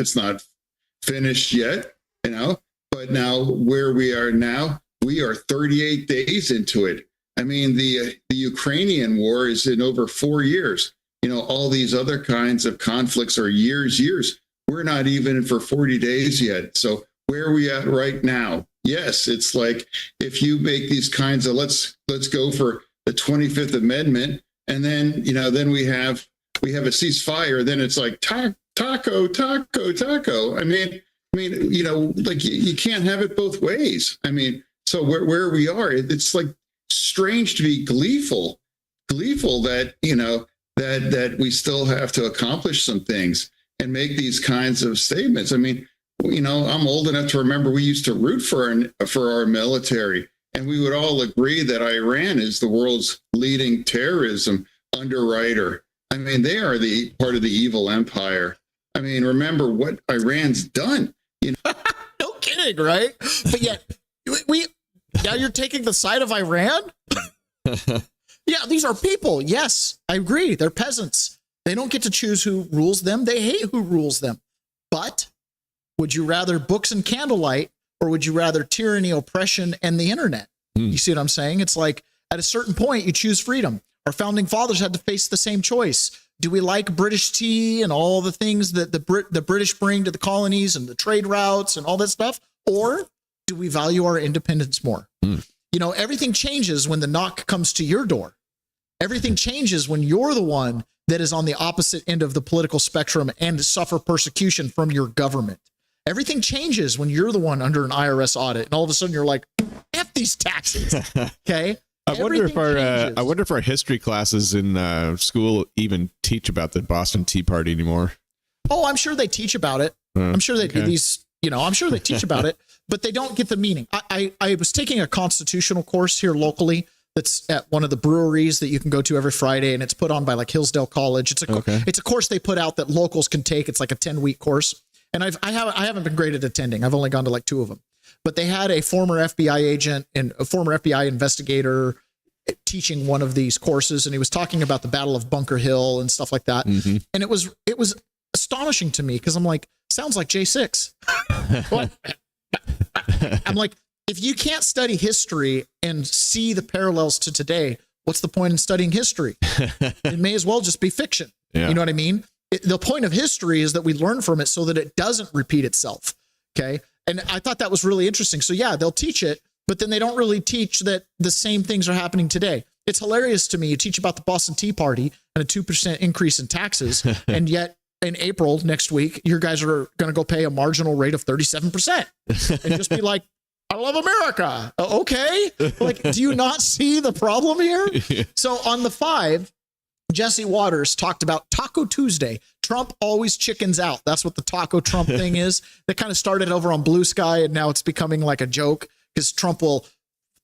finished yet, but now where we are now, we are 38 days into it. I mean, the Ukrainian war is in over 4 years. All these other kinds of conflicts are years. We're not even for 40 days yet. So where are we at right now? Yes, it's like if you make these kinds of let's go for the 25th Amendment, and then then we have a ceasefire. Then it's like taco. I mean, like you can't have it both ways. I mean, so where we are, it's like strange to be gleeful that that we still have to accomplish some things and make these kinds of statements. I mean, I'm old enough to remember we used to root for our military, and we would all agree that Iran is the world's leading terrorism underwriter. I mean, they are the part of the evil empire. I mean, remember what Iran's done. No kidding, right? But yet, now you're taking the side of Iran? Yeah, these are people. Yes, I agree. They're peasants. They don't get to choose who rules them. They hate who rules them. But would you rather books and candlelight, or would you rather tyranny, oppression, and the internet? You see what I'm saying? It's like at a certain point, you choose freedom. Our founding fathers had to face the same choice. Do we like British tea and all the things that the British bring to the colonies and the trade routes and all that stuff? Or do we value our independence more? Everything changes when the knock comes to your door. Everything changes when you're the one that is on the opposite end of the political spectrum and suffer persecution from your government. Everything changes when you're the one under an IRS audit, and all of a sudden you're like, F these taxes. Okay. I wonder if our history classes in school even teach about the Boston Tea Party anymore. Oh, I'm sure they teach about it. I'm sure they I'm sure they teach about it, but they don't get the meaning. I was taking a constitutional course here locally that's at one of the breweries that you can go to every Friday, and it's put on by like Hillsdale College. It's a course they put out that locals can take. It's like a 10-week course. And I haven't been great at attending. I've only gone to like 2 of them. But they had a former FBI agent and a former FBI investigator teaching one of these courses, and he was talking about the Battle of Bunker Hill and stuff like that. Mm-hmm. And it was astonishing to me because I'm like, sounds like J6. I'm like, if you can't study history and see the parallels to today, what's the point in studying history? It may as well just be fiction. Yeah. You know what I mean? The point of history is that we learn from it so that it doesn't repeat itself. Okay. And I thought that was really interesting. So yeah, they'll teach it, but then they don't really teach that the same things are happening today. It's hilarious to me. You teach about the Boston Tea Party and a 2% increase in taxes. And yet in April next week, your guys are going to go pay a marginal rate of 37% and just be like, I love America. Okay. Like, do you not see the problem here? Yeah. So on the 5, Jesse Waters talked about Taco Tuesday. Trump always chickens out. That's what the Taco Trump thing is. That kind of started over on Blue Sky, and now it's becoming like a joke because Trump will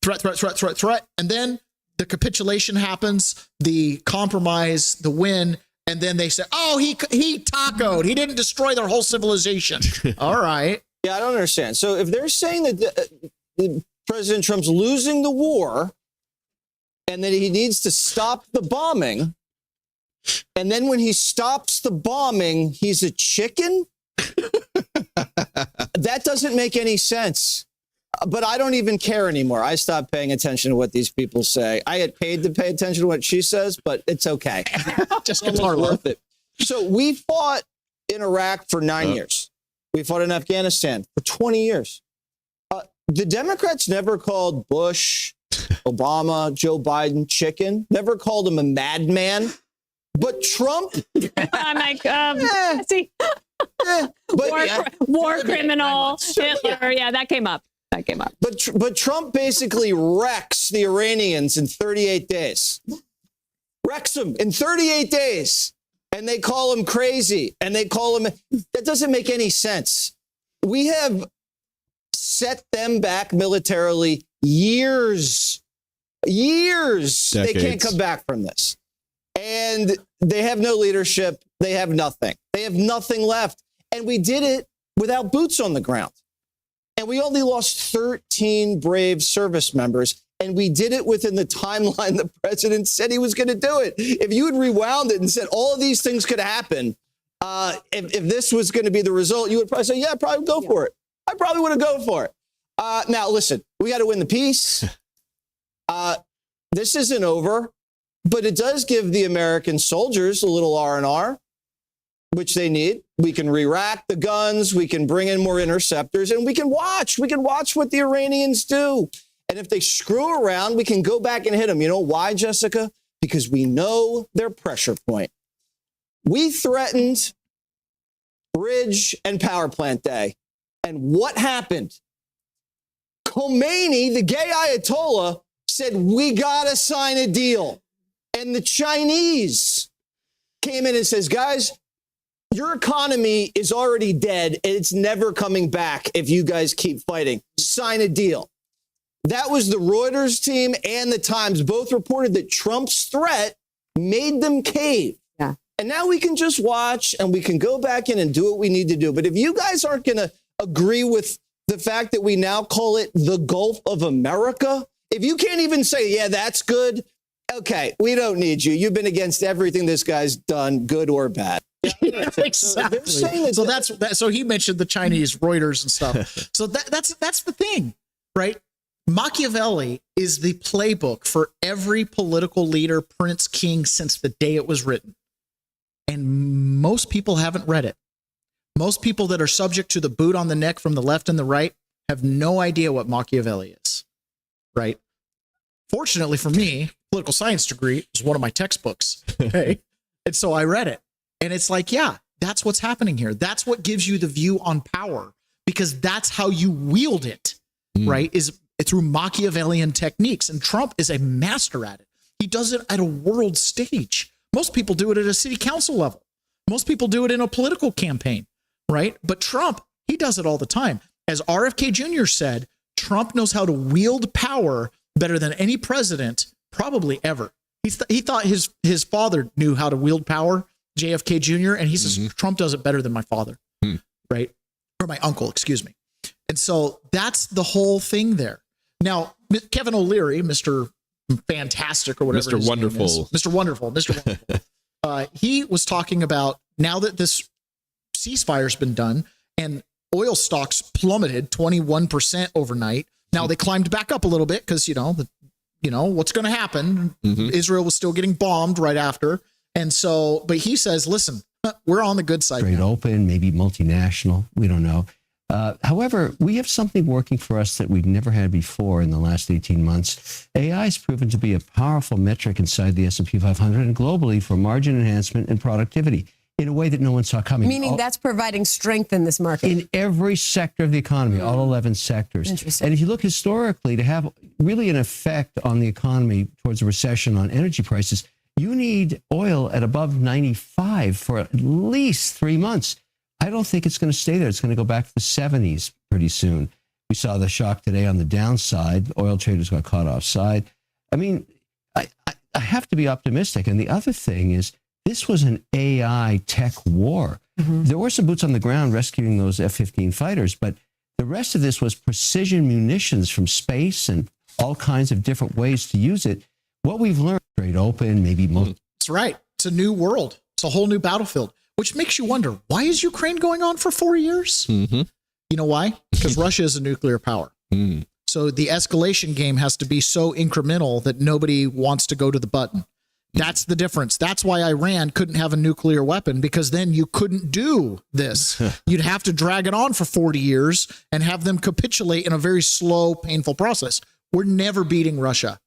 threat. And then the capitulation happens, the compromise, the win. And then they say, oh, he tacoed. He didn't destroy their whole civilization. All right. Yeah, I don't understand. So if they're saying that President Trump's losing the war, and that he needs to stop the bombing. And then when he stops the bombing, he's a chicken? That doesn't make any sense. But I don't even care anymore. I stopped paying attention to what these people say. I had paid to pay attention to what she says, but it's okay. Just it's worth it. So we fought in Iraq for 9 years. We fought in Afghanistan for 20 years. The Democrats never called Bush, Obama, Joe Biden chicken, never called him a madman. But Trump, I'm like, see, war criminal, Hitler. Yeah, that came up. But Trump basically wrecks the Iranians in 38 days. Wrecks them in 38 days. And they call him crazy. And they call him, that doesn't make any sense. We have set them back militarily years. Decades. They can't come back from this. And they have no leadership. They have nothing. They have nothing left. And we did it without boots on the ground. And we only lost 13 brave service members. And we did it within the timeline the president said he was going to do it. If you had rewound it and said all of these things could happen, if this was going to be the result, you would probably say, yeah, I probably would go for it. I probably would have gone for it. Now, listen, we got to win the peace. This isn't over, but it does give the American soldiers a little R&R, which they need. We can re-rack the guns. We can bring in more interceptors, and we can watch. We can watch what the Iranians do. And if they screw around, we can go back and hit them. You know why, Jessica? Because we know their pressure point. We threatened bridge and power plant day. And what happened? Khomeini, the gay Ayatollah, said, we got to sign a deal. And the Chinese came in and says, guys, your economy is already dead and it's never coming back if you guys keep fighting. Sign a deal. That was the Reuters team and the Times both reported that Trump's threat made them cave. Yeah. And now we can just watch and we can go back in and do what we need to do. But if you guys aren't going to agree with the fact that we now call it the Gulf of America, if you can't even say, yeah, that's good. Okay, we don't need you. You've been against everything this guy's done, good or bad. Exactly. So he mentioned the Chinese Reuters and stuff. So that's the thing, right? Machiavelli is the playbook for every political leader, prince, king since the day it was written. And most people haven't read it. Most people that are subject to the boot on the neck from the left and the right have no idea what Machiavelli is, right? Fortunately for me, political science degree is one of my textbooks. Okay. And so I read it. And it's like, yeah, that's what's happening here. That's what gives you the view on power, because that's how you wield it, right? Is through Machiavellian techniques. And Trump is a master at it. He does it at a world stage. Most people do it at a city council level. Most people do it in a political campaign, right? But Trump, he does it all the time. As RFK Jr. said, Trump knows how to wield power better than any president probably ever. He thought his father knew how to wield power, JFK Jr., and he says, Trump does it better than my father, right? Or my uncle, excuse me. And so that's the whole thing there. Now, Kevin O'Leary, Mr. Fantastic or whatever. Mr. Wonderful. Mr. Wonderful. He was talking about now that this ceasefire's been done and oil stocks plummeted 21% overnight. Now they climbed back up a little bit because, what's going to happen? Israel was still getting bombed right after. And so, but he says, listen, we're on the good side. Trade open, maybe multinational. We don't know. However, we have something working for us that we've never had before in the last 18 months. AI has proven to be a powerful metric inside the S&P 500 and globally for margin enhancement and productivity in a way that no one saw coming. Meaning that's providing strength in this market. In every sector of the economy, all 11 sectors. Interesting. And if you look historically, to have really an effect on the economy towards a recession on energy prices, you need oil at above 95 for at least 3 months. I don't think it's going to stay there. It's going to go back to the 70s pretty soon. We saw the shock today on the downside. Oil traders got caught offside. I mean, I have to be optimistic. And the other thing is, this was an AI tech war. There were some boots on the ground rescuing those F-15 fighters, but the rest of this was precision munitions from space and all kinds of different ways to use it. what we've learned, straight open, maybe most. That's right. It's a new world. It's a whole new battlefield, which makes you wonder, why is Ukraine going on for 4 years? Mm-hmm. You know why? Because Russia is a nuclear power. So the escalation game has to be so incremental that nobody wants to go to the button. That's the difference. That's why Iran couldn't have a nuclear weapon, because then you couldn't do this. You'd have to drag it on for 40 years and have them capitulate in a very slow, painful process. We're never beating Russia.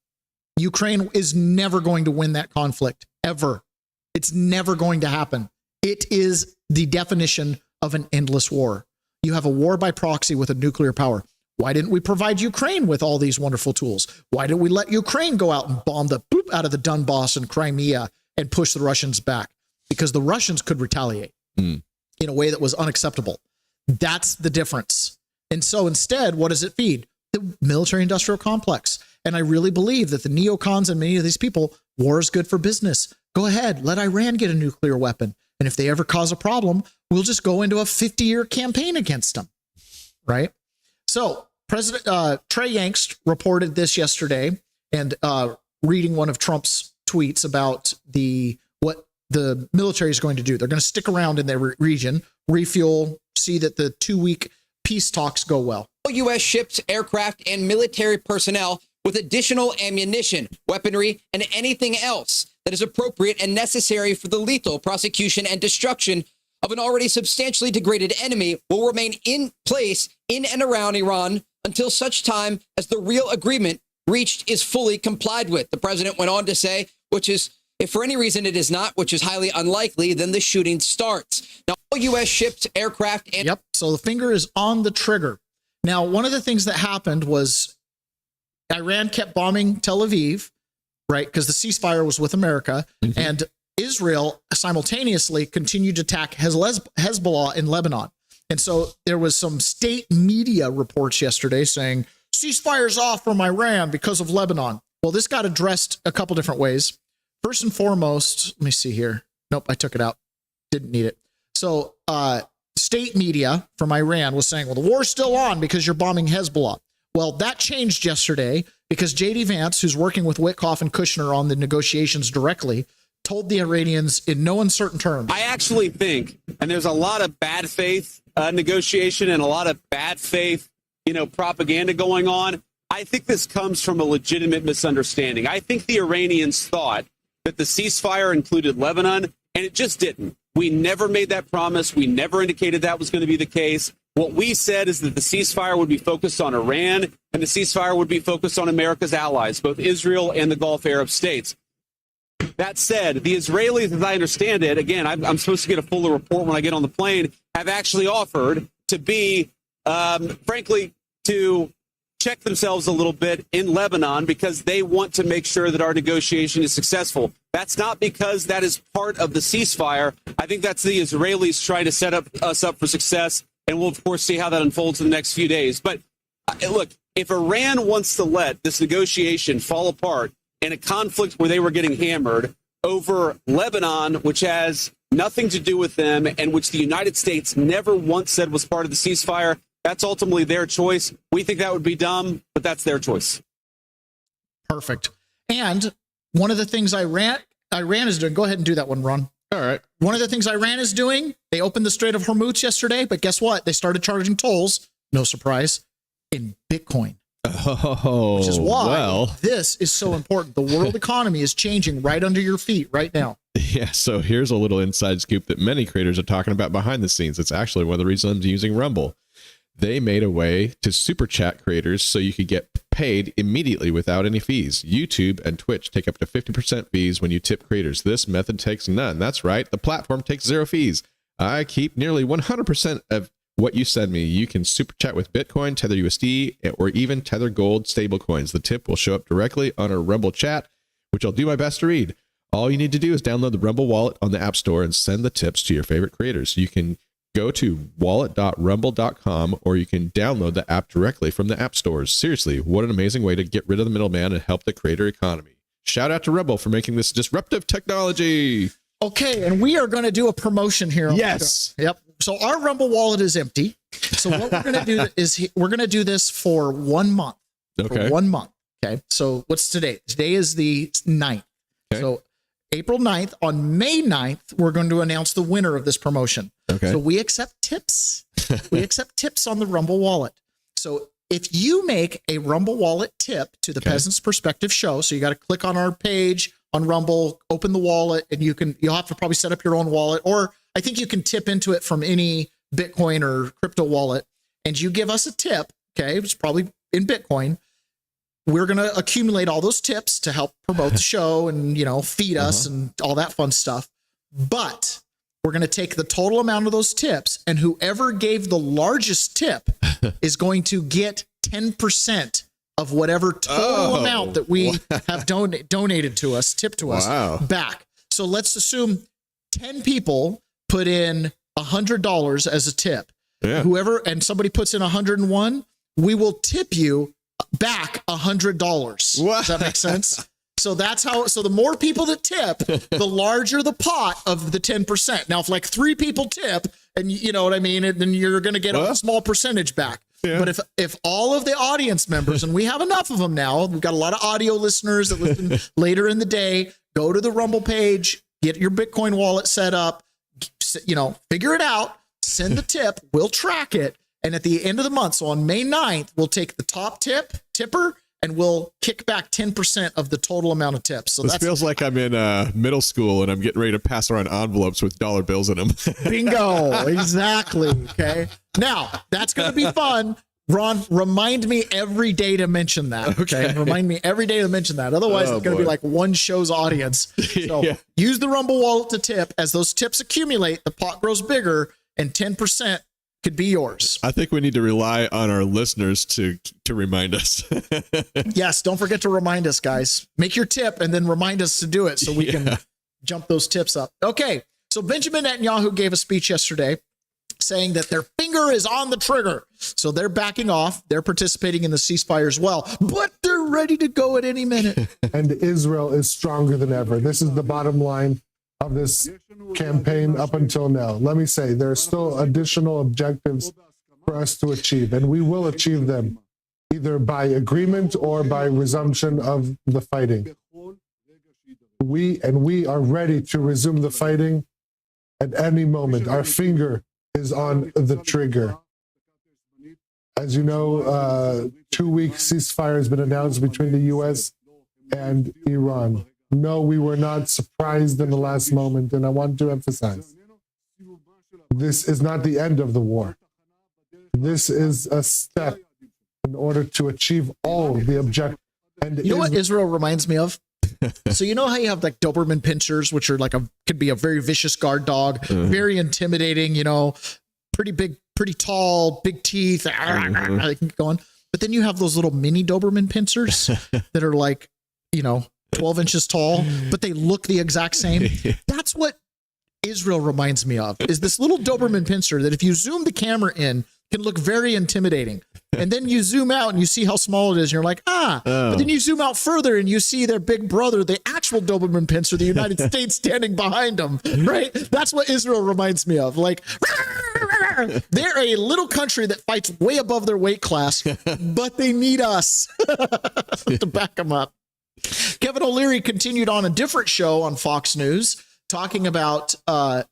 Ukraine is never going to win that conflict, ever. It's never going to happen. It is the definition of an endless war. You have a war by proxy with a nuclear power. Why didn't we provide Ukraine with all these wonderful tools? Why didn't we let Ukraine go out and bomb the poop out of the Donbass and Crimea and push the Russians back? Because the Russians could retaliate in a way that was unacceptable. That's the difference. And so instead, what does it feed? The military-industrial complex. And I really believe that the neocons and many of these people, war is good for business. Go ahead, let Iran get a nuclear weapon. And if they ever cause a problem, we'll just go into a 50-year campaign against them, right? So President Trey Yangst reported this yesterday, and reading one of Trump's tweets about what the military is going to do. They're going to stick around in their region, refuel, see that the 2-week peace talks go well. U.S. ships, aircraft, and military personnel with additional ammunition, weaponry, and anything else that is appropriate and necessary for the lethal prosecution and destruction of an already substantially degraded enemy will remain in place in and around Iran until such time as the real agreement reached is fully complied with. The president went on to say, which is, if for any reason it is not, which is highly unlikely, then the shooting starts. Now, all U.S. ships, aircraft, and... Yep, so the finger is on the trigger. Now, one of the things that happened was Iran kept bombing Tel Aviv, right, because the ceasefire was with America, and Israel simultaneously continued to attack Hezbollah in Lebanon. And so there was some state media reports yesterday saying, ceasefire's off from Iran because of Lebanon. Well, this got addressed a couple different ways. First and foremost, let me see here. Nope, I took it out. Didn't need it. So state media from Iran was saying, well, the war's still on because you're bombing Hezbollah. Well, that changed yesterday because J.D. Vance, who's working with Witkoff and Kushner on the negotiations directly, told the Iranians in no uncertain terms. I actually think, and there's a lot of bad faith negotiation and a lot of bad faith, propaganda going on. I think this comes from a legitimate misunderstanding. I think the Iranians thought that the ceasefire included Lebanon, and it just didn't. We never made that promise. We never indicated that was going to be the case. What we said is that the ceasefire would be focused on Iran, and the ceasefire would be focused on America's allies, both Israel and the Gulf Arab states. That said, the Israelis, as I understand it, again, I'm supposed to get a fuller report when I get on the plane, have actually offered to be, frankly, to check themselves a little bit in Lebanon because they want to make sure that our negotiation is successful. That's not because that is part of the ceasefire. I think that's the Israelis trying to set us up for success, and we'll, of course, see how that unfolds in the next few days. But look, if Iran wants to let this negotiation fall apart in a conflict where they were getting hammered over Lebanon, which has nothing to do with them and which the United States never once said was part of the ceasefire, that's ultimately their choice. We think that would be dumb, but that's their choice. Perfect. And one of the things Iran is doing, go ahead and do that one, Ron. All right. One of the things Iran is doing, they opened the Strait of Hormuz yesterday, but guess what? They started charging tolls, no surprise, in Bitcoin. Oh, which is why well. This is so important. The world economy is changing right under your feet right now. Yeah, so here's a little inside scoop that many creators are talking about behind the scenes. It's actually one of the reasons I'm using Rumble. They made a way to super chat creators so you could get paid immediately without any fees. YouTube and Twitch take up to 50% fees when you tip creators. This method takes none. That's right. The platform takes 0 fees. I keep nearly 100% of what you send me. You can super chat with Bitcoin, Tether USD, or even Tether Gold stablecoins. The tip will show up directly on our Rumble chat, which I'll do my best to read. All you need to do is download the Rumble wallet on the App Store and send the tips to your favorite creators. You can go to wallet.rumble.com or you can download the app directly from the app stores. Seriously, what an amazing way to get rid of the middleman and help the creator economy. Shout out to Rumble for making this disruptive technology. Okay, and we are going to do a promotion here. Yes. Yep. So our Rumble wallet is empty. So what we're going to do is we're going to do this for 1 month. Okay. For 1 month. Okay. So what's today? Today is the 9th. Okay. So April 9th, on May 9th, we're going to announce the winner of this promotion. Okay. So we accept tips. We accept tips on the Rumble wallet. So if you make a Rumble wallet tip to the Peasants Perspective show, so you got to click on our page on Rumble, open the wallet, and you'll have to probably set up your own wallet, or I think you can tip into it from any Bitcoin or crypto wallet, and you give us a tip. Okay. It's probably in Bitcoin. We're going to accumulate all those tips to help promote the show and, feed us and all that fun stuff. But we're going to take the total amount of those tips, and whoever gave the largest tip is going to get 10% of whatever total amount that we have donated to us, tipped to us back. So let's assume 10 people put in $100 as a tip. Yeah. And somebody puts in 101, we will tip you back $100. Does that make sense? So so the more people that tip, the larger the pot of the 10%. Now, if like 3 people tip, and you know what I mean, then you're going to get a small percentage back. Yeah. But if all of the audience members, and we have enough of them now, we've got a lot of audio listeners that listen later in the day, go to the Rumble page, get your Bitcoin wallet set up, figure it out, send the tip, we'll track it. And at the end of the month, so on May 9th, we'll take the top tipper, and we'll kick back 10% of the total amount of tips. So this feels like I'm in middle school and I'm getting ready to pass around envelopes with dollar bills in them. Bingo. Exactly. Okay. Now, that's going to be fun. Ron, remind me every day to mention that. Okay. Remind me every day to mention that. Otherwise, it's going to be like one show's audience. So use the Rumble wallet to tip. As those tips accumulate, the pot grows bigger, and 10% could be yours. I think we need to rely on our listeners to remind us. Yes, don't forget to remind us, guys. Make your tip and then remind us to do it so we can jump those tips up. Okay, so Benjamin Netanyahu gave a speech yesterday saying that their finger is on the trigger. So they're backing off. They're participating in the ceasefire as well, but they're ready to go at any minute. And Israel is stronger than ever. This is the bottom line of this campaign up until now. Let me say, there are still additional objectives for us to achieve, and we will achieve them either by agreement or by resumption of the fighting. We are ready to resume the fighting at any moment. Our finger is on the trigger. As you know, 2-week ceasefire has been announced between the U.S. and Iran. No, we were not surprised in the last moment, and I want to emphasize, this is not the end of the war. This is a step in order to achieve all the objectives. And you know what Israel reminds me of? So you know how you have like Doberman pinschers, which are could be a very vicious guard dog, very intimidating, pretty big, pretty tall, big teeth, keep going. But then you have those little mini Doberman pinschers that are 12 inches tall, but they look the exact same. That's what Israel reminds me of, is this little Doberman pinscher that if you zoom the camera in, can look very intimidating. And then you zoom out and you see how small it is. And you're like, But then you zoom out further and you see their big brother, the actual Doberman pinscher, the United States, standing behind them, right? That's what Israel reminds me of. They're a little country that fights way above their weight class, but they need us to back them up. Kevin O'Leary continued on a different show on Fox News talking about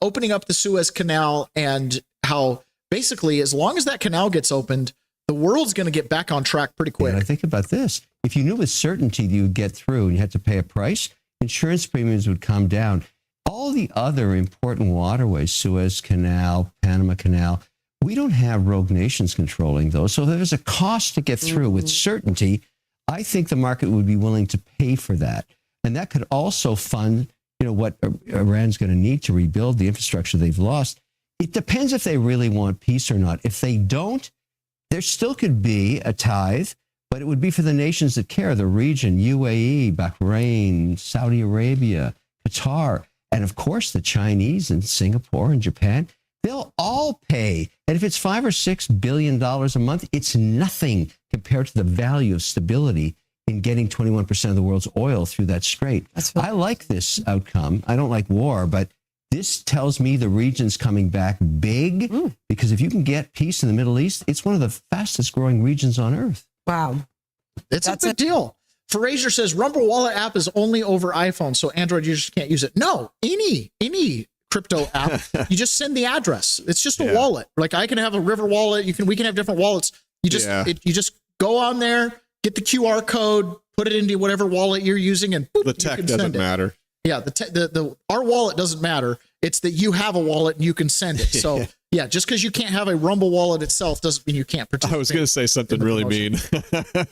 opening up the Suez Canal and how basically as long as that canal gets opened, the world's going to get back on track pretty quick. And I think about this. If you knew with certainty that you would get through and you had to pay a price, insurance premiums would come down. All the other important waterways, Suez Canal, Panama Canal, we don't have rogue nations controlling those. So there's a cost to get through with certainty. I think the market would be willing to pay for that. And that could also fund, what Iran's going to need to rebuild the infrastructure they've lost. It depends if they really want peace or not. If they don't, there still could be a tithe, but it would be for the nations that care, the region, UAE, Bahrain, Saudi Arabia, Qatar, and of course the Chinese and Singapore and Japan. They'll all pay. And if it's $5 or $6 billion a month, it's nothing compared to the value of stability in getting 21% of the world's oil through that strait. I like this outcome. I don't like war, but this tells me the region's coming back big, because if you can get peace in the Middle East, it's one of the fastest growing regions on earth. Wow. It's a big deal. Fraser says Rumble Wallet app is only over iPhone, so Android users can't use it. No, any crypto app, you just send the address. It's just a wallet. Like I can have a River wallet. We can have different wallets. You just you just go on there, get the QR code, put it into whatever wallet you're using, and boop, the tech doesn't matter. Yeah, our wallet doesn't matter. It's that you have a wallet and you can send it. So yeah, just because you can't have a Rumble wallet itself doesn't mean you can't participate. I was going to say something really mean.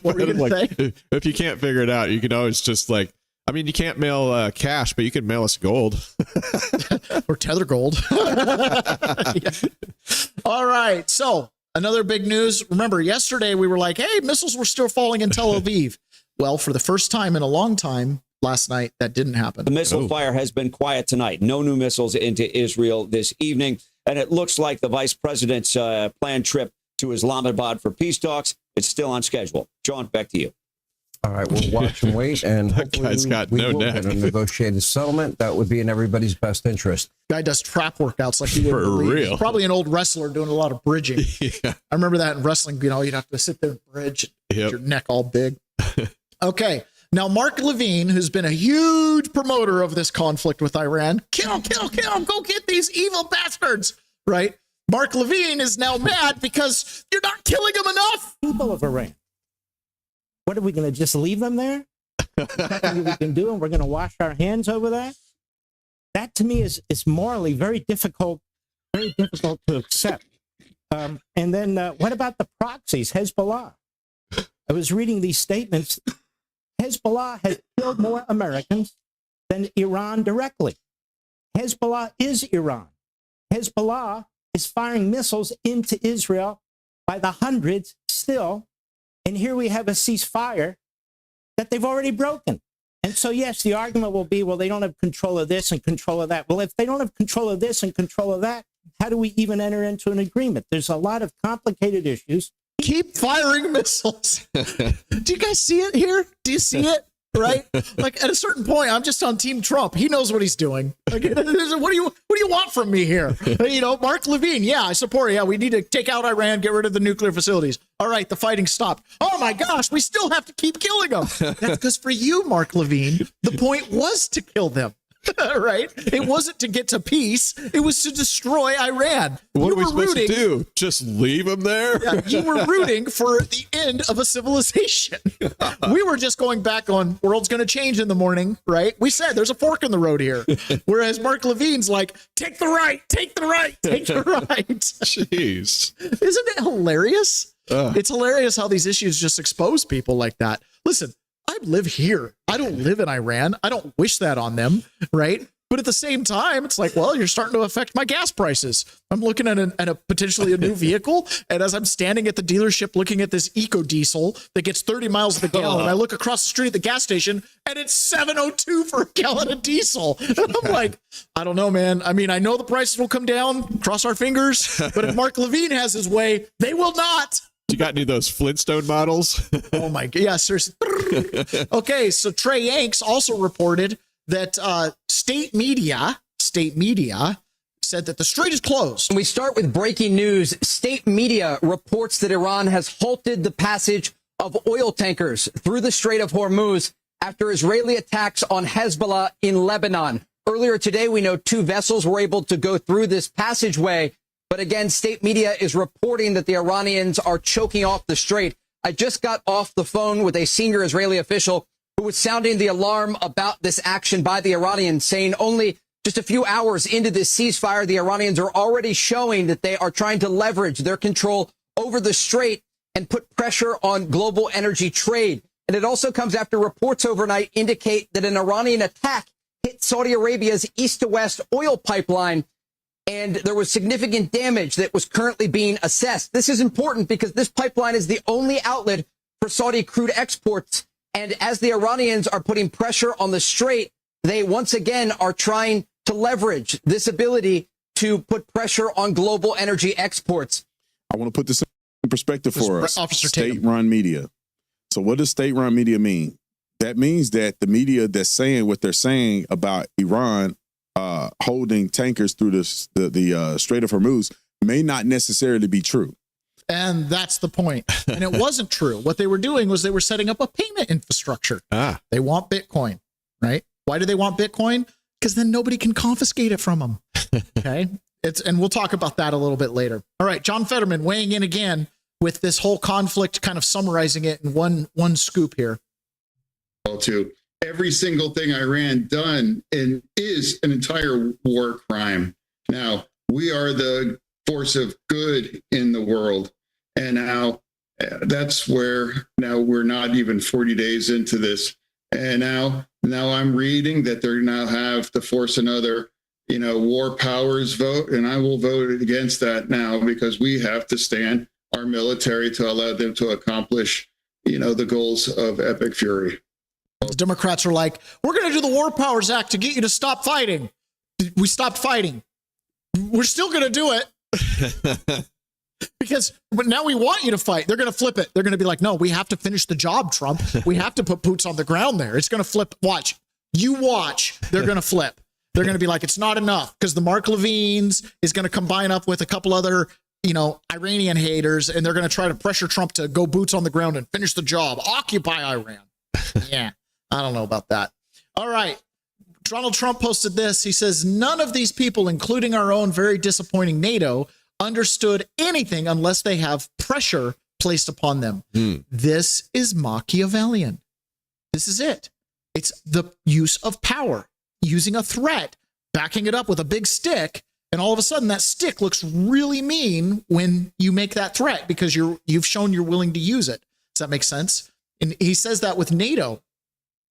What were you going to say? If you can't figure it out, you can always just like, I mean, you can't mail cash, but you can mail us gold. Or Tether gold. Yeah. All right. So another big news. Remember, yesterday we were like, hey, missiles were still falling in Tel Aviv. Well, for the first time in a long time, last night, that didn't happen. The missile fire has been quiet tonight. No new missiles into Israel this evening. And it looks like the vice president's planned trip to Islamabad for peace talks, it's still on schedule. John, back to you. All right, we'll watch and wait, and hopefully we will get a negotiated settlement. That would be in everybody's best interest. Guy does trap workouts like you would believe. He's probably an old wrestler doing a lot of bridging. I remember that in wrestling. You know, you'd have to sit there and bridge, with your neck all big. Okay. Now, Mark Levine, who's been a huge promoter of this conflict with Iran, kill, go get these evil bastards, right? Mark Levine is now mad because you're not killing them enough. People of Iran. What are we going to just leave them there? Nothing we can do, and we're going to wash our hands over that? That to me is morally very difficult to accept. And then what about the proxies, Hezbollah? I was reading these statements. Hezbollah has killed more Americans than Iran directly. Hezbollah is Iran. Hezbollah is firing missiles into Israel by the hundreds still. And here we have a ceasefire that they've already broken. And so, yes, the argument will be, well, they don't have control of this and control of that. Well, if they don't have control of this and control of that, how do we even enter into an agreement? There's a lot of complicated issues. Keep firing missiles. Do you guys see it here? Do you see it? Right? Like at a certain point, I'm just on Team Trump. He knows what he's doing. Like, what do you want from me here? You know, Mark Levine. Yeah, I support it. Yeah, we need to take out Iran, get rid of the nuclear facilities. All right, the fighting stopped. Oh my gosh, we still have to keep killing them. That's because for you, Mark Levine, the point was to kill them. Right? It wasn't to get to peace. It was to destroy Iran. What are we supposed to do? Just leave them there? Yeah, you were rooting for the end of a civilization. We were just going back on world's going to change in the morning, right? We said there's a fork in the road here. Whereas Mark Levine's like, take the right, take the right, take the right. Jeez. Isn't it hilarious? It's hilarious how these issues just expose people like that. Listen, I live here. I don't live in Iran. I don't wish that on them, right? But at the same time, it's like, well, you're starting to affect my gas prices. I'm looking at a potentially a new vehicle, and as I'm standing at the dealership looking at this eco diesel that gets 30 miles to the gallon, I look across the street at the gas station, and it's $7.02 for a gallon of diesel. And I'm like, I don't know, man. I mean, I know the prices will come down. Cross our fingers. But if Mark Levine has his way, they will not. You got any of those Flintstone models? Oh my god! Yeah, seriously. Okay, so Trey Yanks also reported that state media said that the strait is closed. We start with breaking news. State media reports that Iran has halted the passage of oil tankers through the Strait of Hormuz after Israeli attacks on Hezbollah in Lebanon. Earlier today, we know 2 vessels were able to go through this passageway. But again, state media is reporting that the Iranians are choking off the strait. I just got off the phone with a senior Israeli official who was sounding the alarm about this action by the Iranians, saying only just a few hours into this ceasefire, the Iranians are already showing that they are trying to leverage their control over the strait and put pressure on global energy trade. And it also comes after reports overnight indicate that an Iranian attack hit Saudi Arabia's east to west oil pipeline, and there was significant damage that was currently being assessed. This is important because this pipeline is the only outlet for Saudi crude exports. And as the Iranians are putting pressure on the strait, they once again are trying to leverage this ability to put pressure on global energy exports. I want to put this in perspective for us. Officer State-run media. So what does state-run media mean? That means that the media that's saying what they're saying about Iran holding tankers through the Strait of Hormuz may not necessarily be true. And that's the point. And it wasn't true. What they were doing was they were setting up a payment infrastructure. They want Bitcoin, right? Why do they want Bitcoin? Because then nobody can confiscate it from them. Okay. And we'll talk about that a little bit later. All right. John Fetterman weighing in again with this whole conflict, kind of summarizing it in one scoop here. To every single thing Iran done and is an entire war crime. Now, we are the force of good in the world. And now that's where now we're not even 40 days into this. And now I'm reading that they now have to force another, war powers vote. And I will vote against that now because we have to stand our military to allow them to accomplish, the goals of epic fury. The Democrats are like, we're going to do the War Powers Act to get you to stop fighting. We stopped fighting. We're still going to do it. But now we want you to fight. They're going to flip it. They're going to be like, no, we have to finish the job, Trump. We have to put boots on the ground there. It's going to flip. Watch. You watch. They're going to flip. They're going to be like, it's not enough because the Mark Levines is going to combine up with a couple other, Iranian haters, and they're going to try to pressure Trump to go boots on the ground and finish the job. Occupy Iran. Yeah. I don't know about that. All right. Donald Trump posted this. He says, none of these people, including our own very disappointing NATO, understood anything unless they have pressure placed upon them. This is Machiavellian. This is it. It's the use of power, using a threat, backing it up with a big stick. And all of a sudden that stick looks really mean when you make that threat because you've shown you're willing to use it. Does that make sense? And he says that with NATO.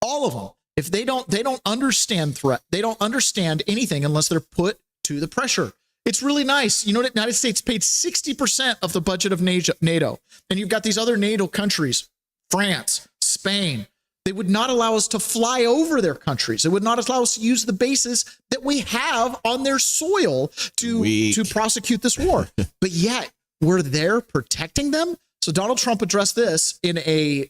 All of them. If they don't understand threat, they don't understand anything unless they're put to the pressure. It's really nice. The United States paid 60% of the budget of NATO. And you've got these other NATO countries, France, Spain. They would not allow us to fly over their countries. They would not allow us to use the bases that we have on their soil to prosecute this war. But yet we're there protecting them. So Donald Trump addressed this in a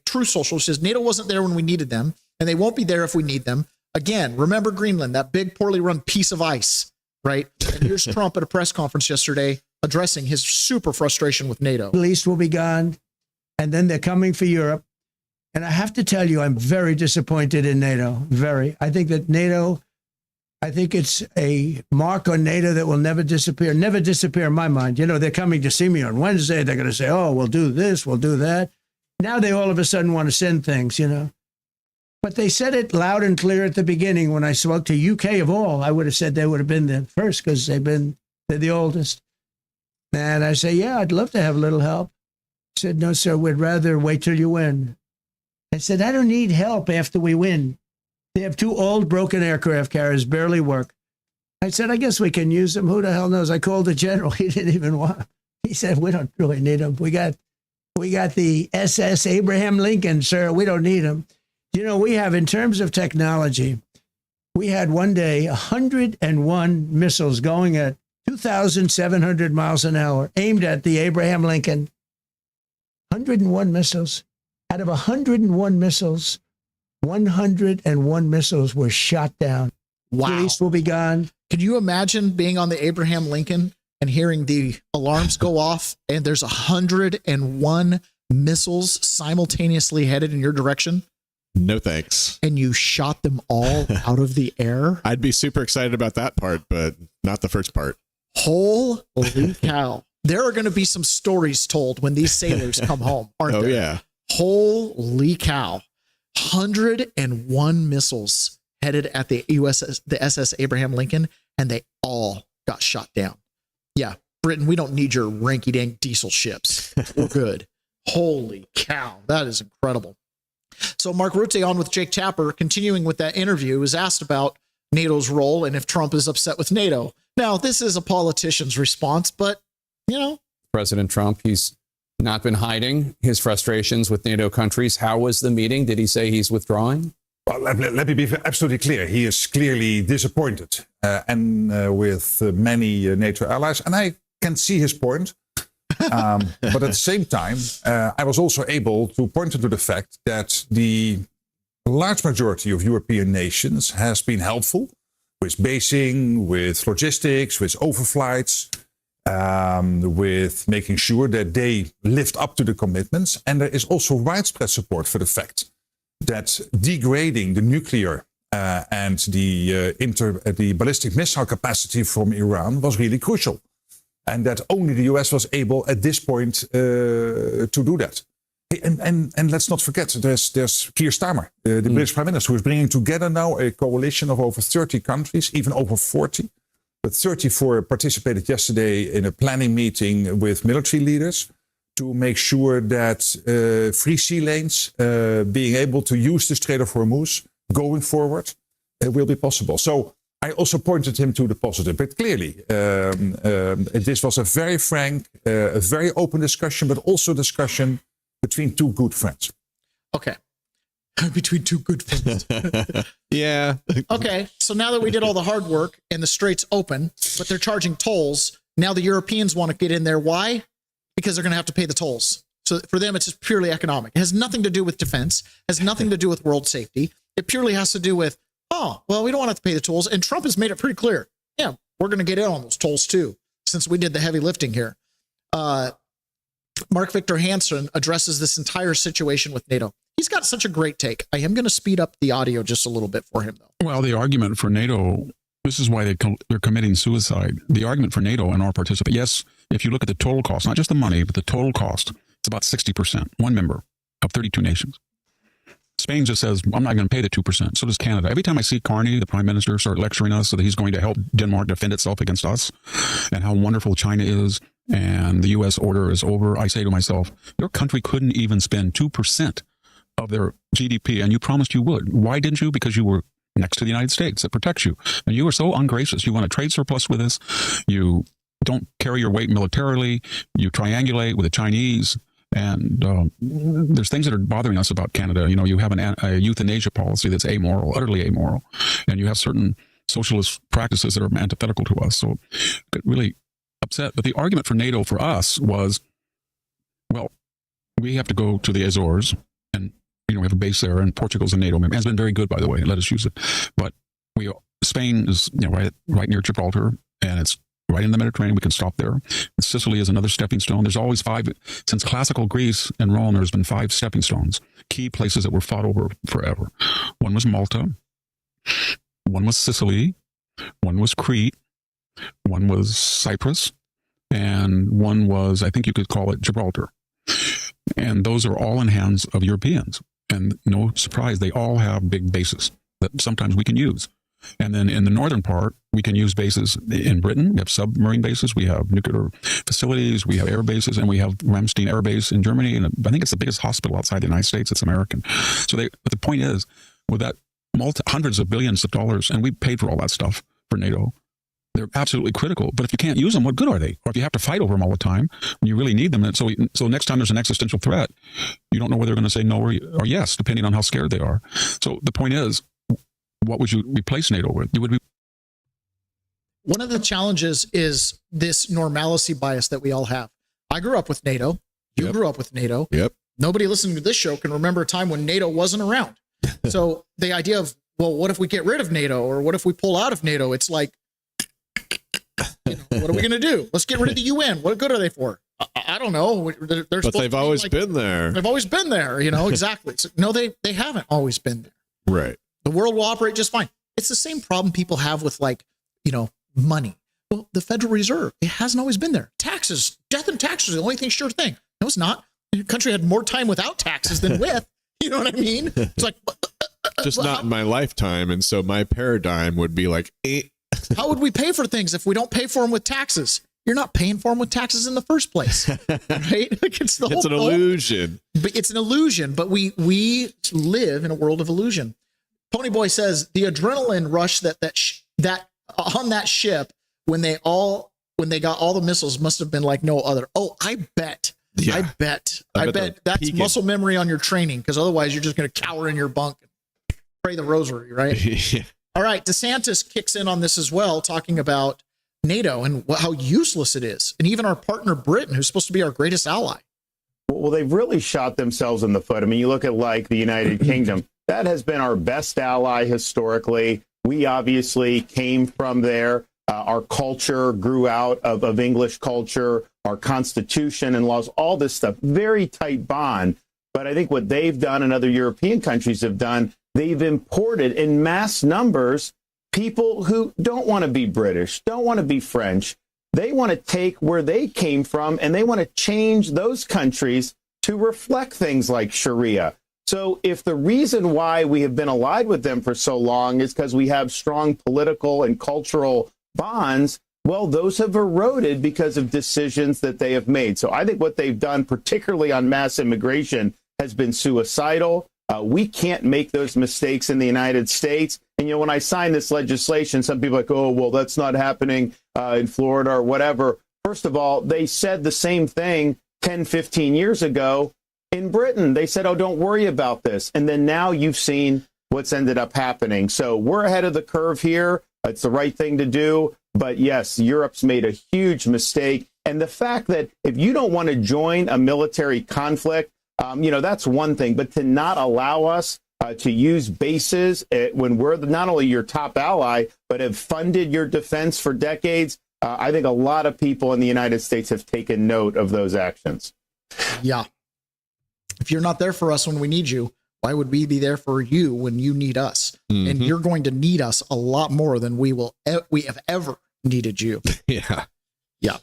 true social. He says NATO wasn't there when we needed them, and they won't be there if we need them. Again, remember Greenland, that big, poorly run piece of ice, right? And here's Trump at a press conference yesterday addressing his super frustration with NATO. The East will be gone, and then they're coming for Europe. And I have to tell you, I'm very disappointed in NATO. Very. I think that NATO, it's a mark on NATO that will never disappear. Never disappear in my mind. They're coming to see me on Wednesday. They're going to say, oh, we'll do this, we'll do that. Now they all of a sudden want to send things, But they said it loud and clear at the beginning when I spoke to UK of all. I would have said they would have been there first because they're the oldest. And I say, yeah, I'd love to have a little help. He said, no, sir, we'd rather wait till you win. I said, I don't need help after we win. They have 2 old broken aircraft carriers, barely work. I said, I guess we can use them. Who the hell knows? I called the general. He didn't even want them. He said, we don't really need them. We got the SS Abraham Lincoln, sir. We don't need them. We have, in terms of technology, we had one day 101 missiles going at 2,700 miles an hour aimed at the Abraham Lincoln. 101 missiles. Out of 101 missiles, 101 missiles were shot down. Wow. The East will be gone. Can you imagine being on the Abraham Lincoln and hearing the alarms go off and there's 101 missiles simultaneously headed in your direction? No thanks. And you shot them all out of the air? I'd be super excited about that part, but not the first part. Holy cow. There are going to be some stories told when these sailors come home, aren't there? Oh, yeah. Holy cow. 101 missiles headed at the SS Abraham Lincoln, and they all got shot down. Yeah, Britain, we don't need your ranky-dank diesel ships. We're good. Holy cow. That is incredible. So Mark Rutte on with Jake Tapper, continuing with that interview, was asked about NATO's role and if Trump is upset with NATO. Now, this is a politician's response, but, President Trump, he's not been hiding his frustrations with NATO countries. How was the meeting? Did he say he's withdrawing? Well, let me be absolutely clear. He is clearly disappointed with many NATO allies, and I can see his point. But at the same time, I was also able to point to the fact that the large majority of European nations has been helpful with basing, with logistics, with overflights. with making sure that they lived up to the commitments. And there is also widespread support for the fact that degrading the nuclear and the ballistic missile capacity from Iran was really crucial. And that only the US was able at this point to do that. And let's not forget, there's Keir Starmer, the British Prime Minister, who is bringing together now a coalition of over 30 countries, even over 40. But 34 participated yesterday in a planning meeting with military leaders to make sure that free sea lanes, being able to use the Strait of Hormuz going forward, will be possible. So I also pointed him to the positive. But clearly, this was a very frank, a very open discussion, but also discussion between two good friends. Okay. Between two good friends. Yeah. Okay. So now that we did all the hard work and the strait's open, but they're charging tolls, now the Europeans want to get in there. Why? Because they're going to have to pay the tolls. So for them, it's just purely economic. It has nothing to do with defense, has nothing to do with world safety. It purely has to do with, oh, well, we don't want to have to pay the tolls. And Trump has made it pretty clear. Yeah, we're going to get in on those tolls too, since we did the heavy lifting here. Mark Victor Hansen addresses this entire situation with NATO. He's got such a great take. I am going to speed up the audio just a little bit for him, though. Well, the argument for NATO, this is why they're committing suicide. The argument for NATO and our participation, yes, if you look at the total cost, not just the money, but the total cost, it's about 60%, one member of 32 nations. Spain just says, I'm not going to pay the 2%. So does Canada. Every time I see Carney, the prime minister, start lecturing us so that he's going to help Denmark defend itself against us and how wonderful China is and the U.S. order is over, I say to myself, your country couldn't even spend 2% of their GDP, and you promised you would. Why didn't you? Because you were next to the United States that protects you. And you were so ungracious. You want a trade surplus with us. You don't carry your weight militarily. You triangulate with the Chinese. And there's things that are bothering us about Canada. You know, you have a euthanasia policy that's amoral, utterly amoral. And you have certain socialist practices that are antithetical to us. So it really upset. But the argument for NATO for us was, well, we have to go to the Azores, and we have a base there, and Portugal's a NATO member. It's been very good, by the way, and let us use it. But Spain is right near Gibraltar, and it's right in the Mediterranean. We can stop there. Sicily is another stepping stone. There's always 5, since classical Greece and Rome, there's been 5 stepping stones, key places that were fought over forever. One was Malta, one was Sicily, one was Crete, one was Cyprus, and one was, I think you could call it Gibraltar. And those are all in hands of Europeans. And no surprise, they all have big bases that sometimes we can use. And then in the northern part, we can use bases in Britain. We have submarine bases. We have nuclear facilities. We have air bases. And we have Ramstein Air Base in Germany. And I think it's the biggest hospital outside the United States. It's American. But the point is, with that hundreds of billions of dollars, and we paid for all that stuff for NATO, they're absolutely critical. But if you can't use them, what good are they? Or if you have to fight over them all the time, and you really need them. And so next time there's an existential threat, you don't know whether they're going to say no or yes, depending on how scared they are. So the point is, what would you replace NATO with? One of the challenges is this normalcy bias that we all have. I grew up with NATO. You grew up with NATO. Yep. Nobody listening to this show can remember a time when NATO wasn't around. So the idea of, well, what if we get rid of NATO, or what if we pull out of NATO? It's like, what are we going to do? Let's get rid of the UN. What good are they for? I don't know. But they've always been there. They've always been there, exactly. So, no, they haven't always been there. Right. The world will operate just fine. It's the same problem people have with money. Well, the Federal Reserve, it hasn't always been there. Taxes, death and taxes are the only sure thing. No, it's not. The country had more time without taxes than with. You know what I mean? It's like, just not in my lifetime. And so my paradigm would be like, how would we pay for things if we don't pay for them with taxes? You're not paying for them with taxes in the first place, right? Like it's an illusion. But it's an illusion. But we live in a world of illusion. Ponyboy says the adrenaline rush that on that ship when they got all the missiles must have been like no other. Oh, I bet. Yeah. I bet that's muscle memory on your training, because otherwise you're just going to cower in your bunk and pray the rosary, right? Yeah. All right. DeSantis kicks in on this as well, talking about NATO and how useless it is. And even our partner Britain, who's supposed to be our greatest ally. Well, they've really shot themselves in the foot. I mean, you look at like the United Kingdom. That has been our best ally historically. We obviously came from there. Our culture grew out of English culture, our constitution and laws, all this stuff. Very tight bond. But I think what they've done and other European countries have done, they've imported in mass numbers people who don't want to be British, don't want to be French. They want to take where they came from and they want to change those countries to reflect things like Sharia. So if the reason why we have been allied with them for so long is because we have strong political and cultural bonds, well, those have eroded because of decisions that they have made. So I think what they've done, particularly on mass immigration, has been suicidal. We can't make those mistakes in the United States. And, when I signed this legislation, some people are like, oh, well, that's not happening in Florida or whatever. First of all, they said the same thing 10, 15 years ago in Britain. They said, oh, don't worry about this. And then now you've seen what's ended up happening. So we're ahead of the curve here. It's the right thing to do. But yes, Europe's made a huge mistake. And the fact that if you don't want to join a military conflict, that's one thing. But to not allow us to use bases when we're not only your top ally, but have funded your defense for decades, I think a lot of people in the United States have taken note of those actions. Yeah. If you're not there for us when we need you, why would we be there for you when you need us? Mm-hmm. And you're going to need us a lot more than we have ever needed you. Yeah. Yeah.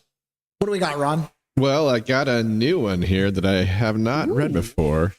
What do we got, Ron? Well, I got a new one here that I have not read before.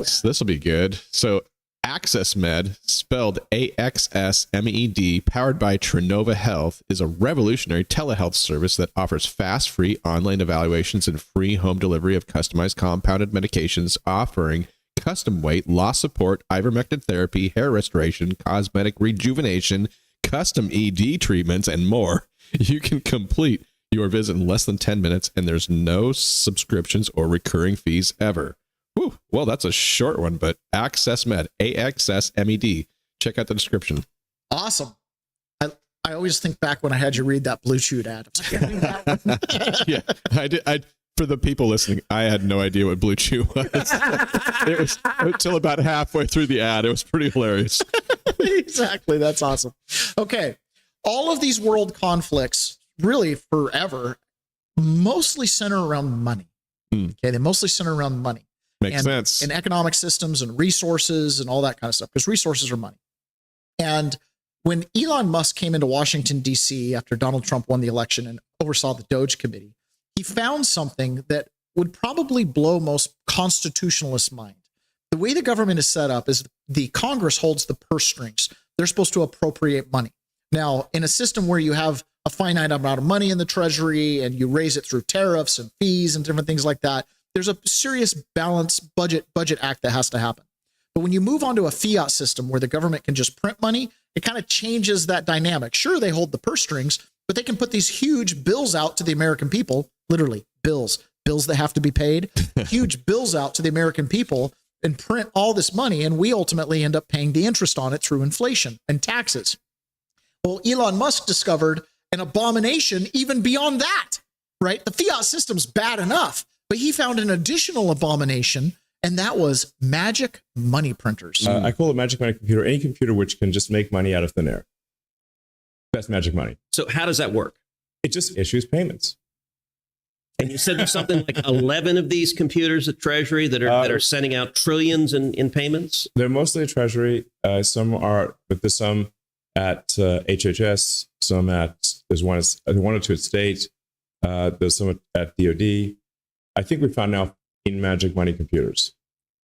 So this will be good. So AccessMed, spelled AXSMED, powered by Trinova Health, is a revolutionary telehealth service that offers fast, free online evaluations and free home delivery of customized compounded medications, offering custom weight, loss support, ivermectin therapy, hair restoration, cosmetic rejuvenation, custom ED treatments, and more. You can complete your visit in less than 10 minutes, and there's no subscriptions or recurring fees ever. Whew. Well, that's a short one, but AccessMed, AXSMED. Check out the description. Awesome. I always think back when I had you read that Blue Chew ad. Yeah, I did. For the people listening, I had no idea what Blue Chew was. It was until about halfway through the ad. It was pretty hilarious. Exactly. That's awesome. Okay. All of these world conflicts, really forever, mostly center around money. Okay. They mostly center around money. Makes sense. And economic systems and resources and all that kind of stuff, because resources are money. And when Elon Musk came into Washington, D.C. after Donald Trump won the election and oversaw the Doge Committee, he found something that would probably blow most constitutionalists' mind. The way the government is set up is the Congress holds the purse strings. They're supposed to appropriate money. Now, in a system where you have a finite amount of money in the Treasury and you raise it through tariffs and fees and different things like that, there's a serious balanced budget act that has to happen. But when you move on to a fiat system where the government can just print money, it kind of changes that dynamic. Sure, they hold the purse strings, but they can put these huge bills out to the American people, literally bills that have to be paid, huge bills out to the American people and print all this money. And we ultimately end up paying the interest on it through inflation and taxes. Well, Elon Musk discovered an abomination even beyond that, right? The fiat system's bad enough, but he found an additional abomination, and that was magic money printers. I call it magic money computer, any computer which can just make money out of thin air. That's magic money. So how does that work? It just issues payments. And you said there's something like 11 of these computers at Treasury that are sending out trillions in payments? They're mostly at Treasury. Some are, but there's some at HHS, some there's one or two at State, there's some at DOD. I think we found now in magic money computers.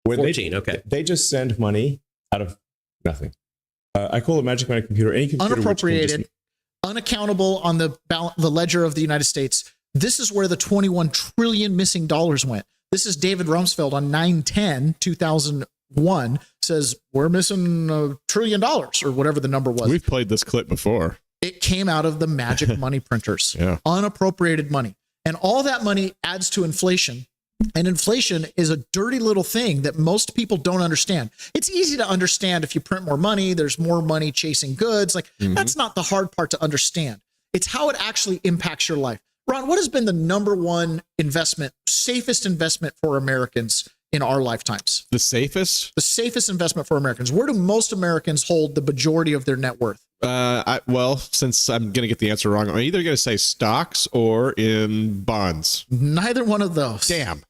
14, okay. They just send money out of nothing. I call it magic money computer. Any computer unappropriated, unaccountable on the ledger of the United States. This is where the 21 trillion missing dollars went. This is David Rumsfeld on 9/10/2001 says we're missing $1 trillion or whatever the number was. We've played this clip before. It came out of the magic money printers, unappropriated money. And all that money adds to inflation. And inflation is a dirty little thing that most people don't understand. It's easy to understand if you print more money, there's more money chasing goods. Like that's not the hard part to understand. It's how it actually impacts your life. Ron, what has been the number one investment, safest investment for Americans in our lifetimes? The safest? The safest investment for Americans. Where do most Americans hold the majority of their net worth? Well, since I'm going to get the answer wrong, I'm either going to say stocks or in bonds. Neither one of those. Damn.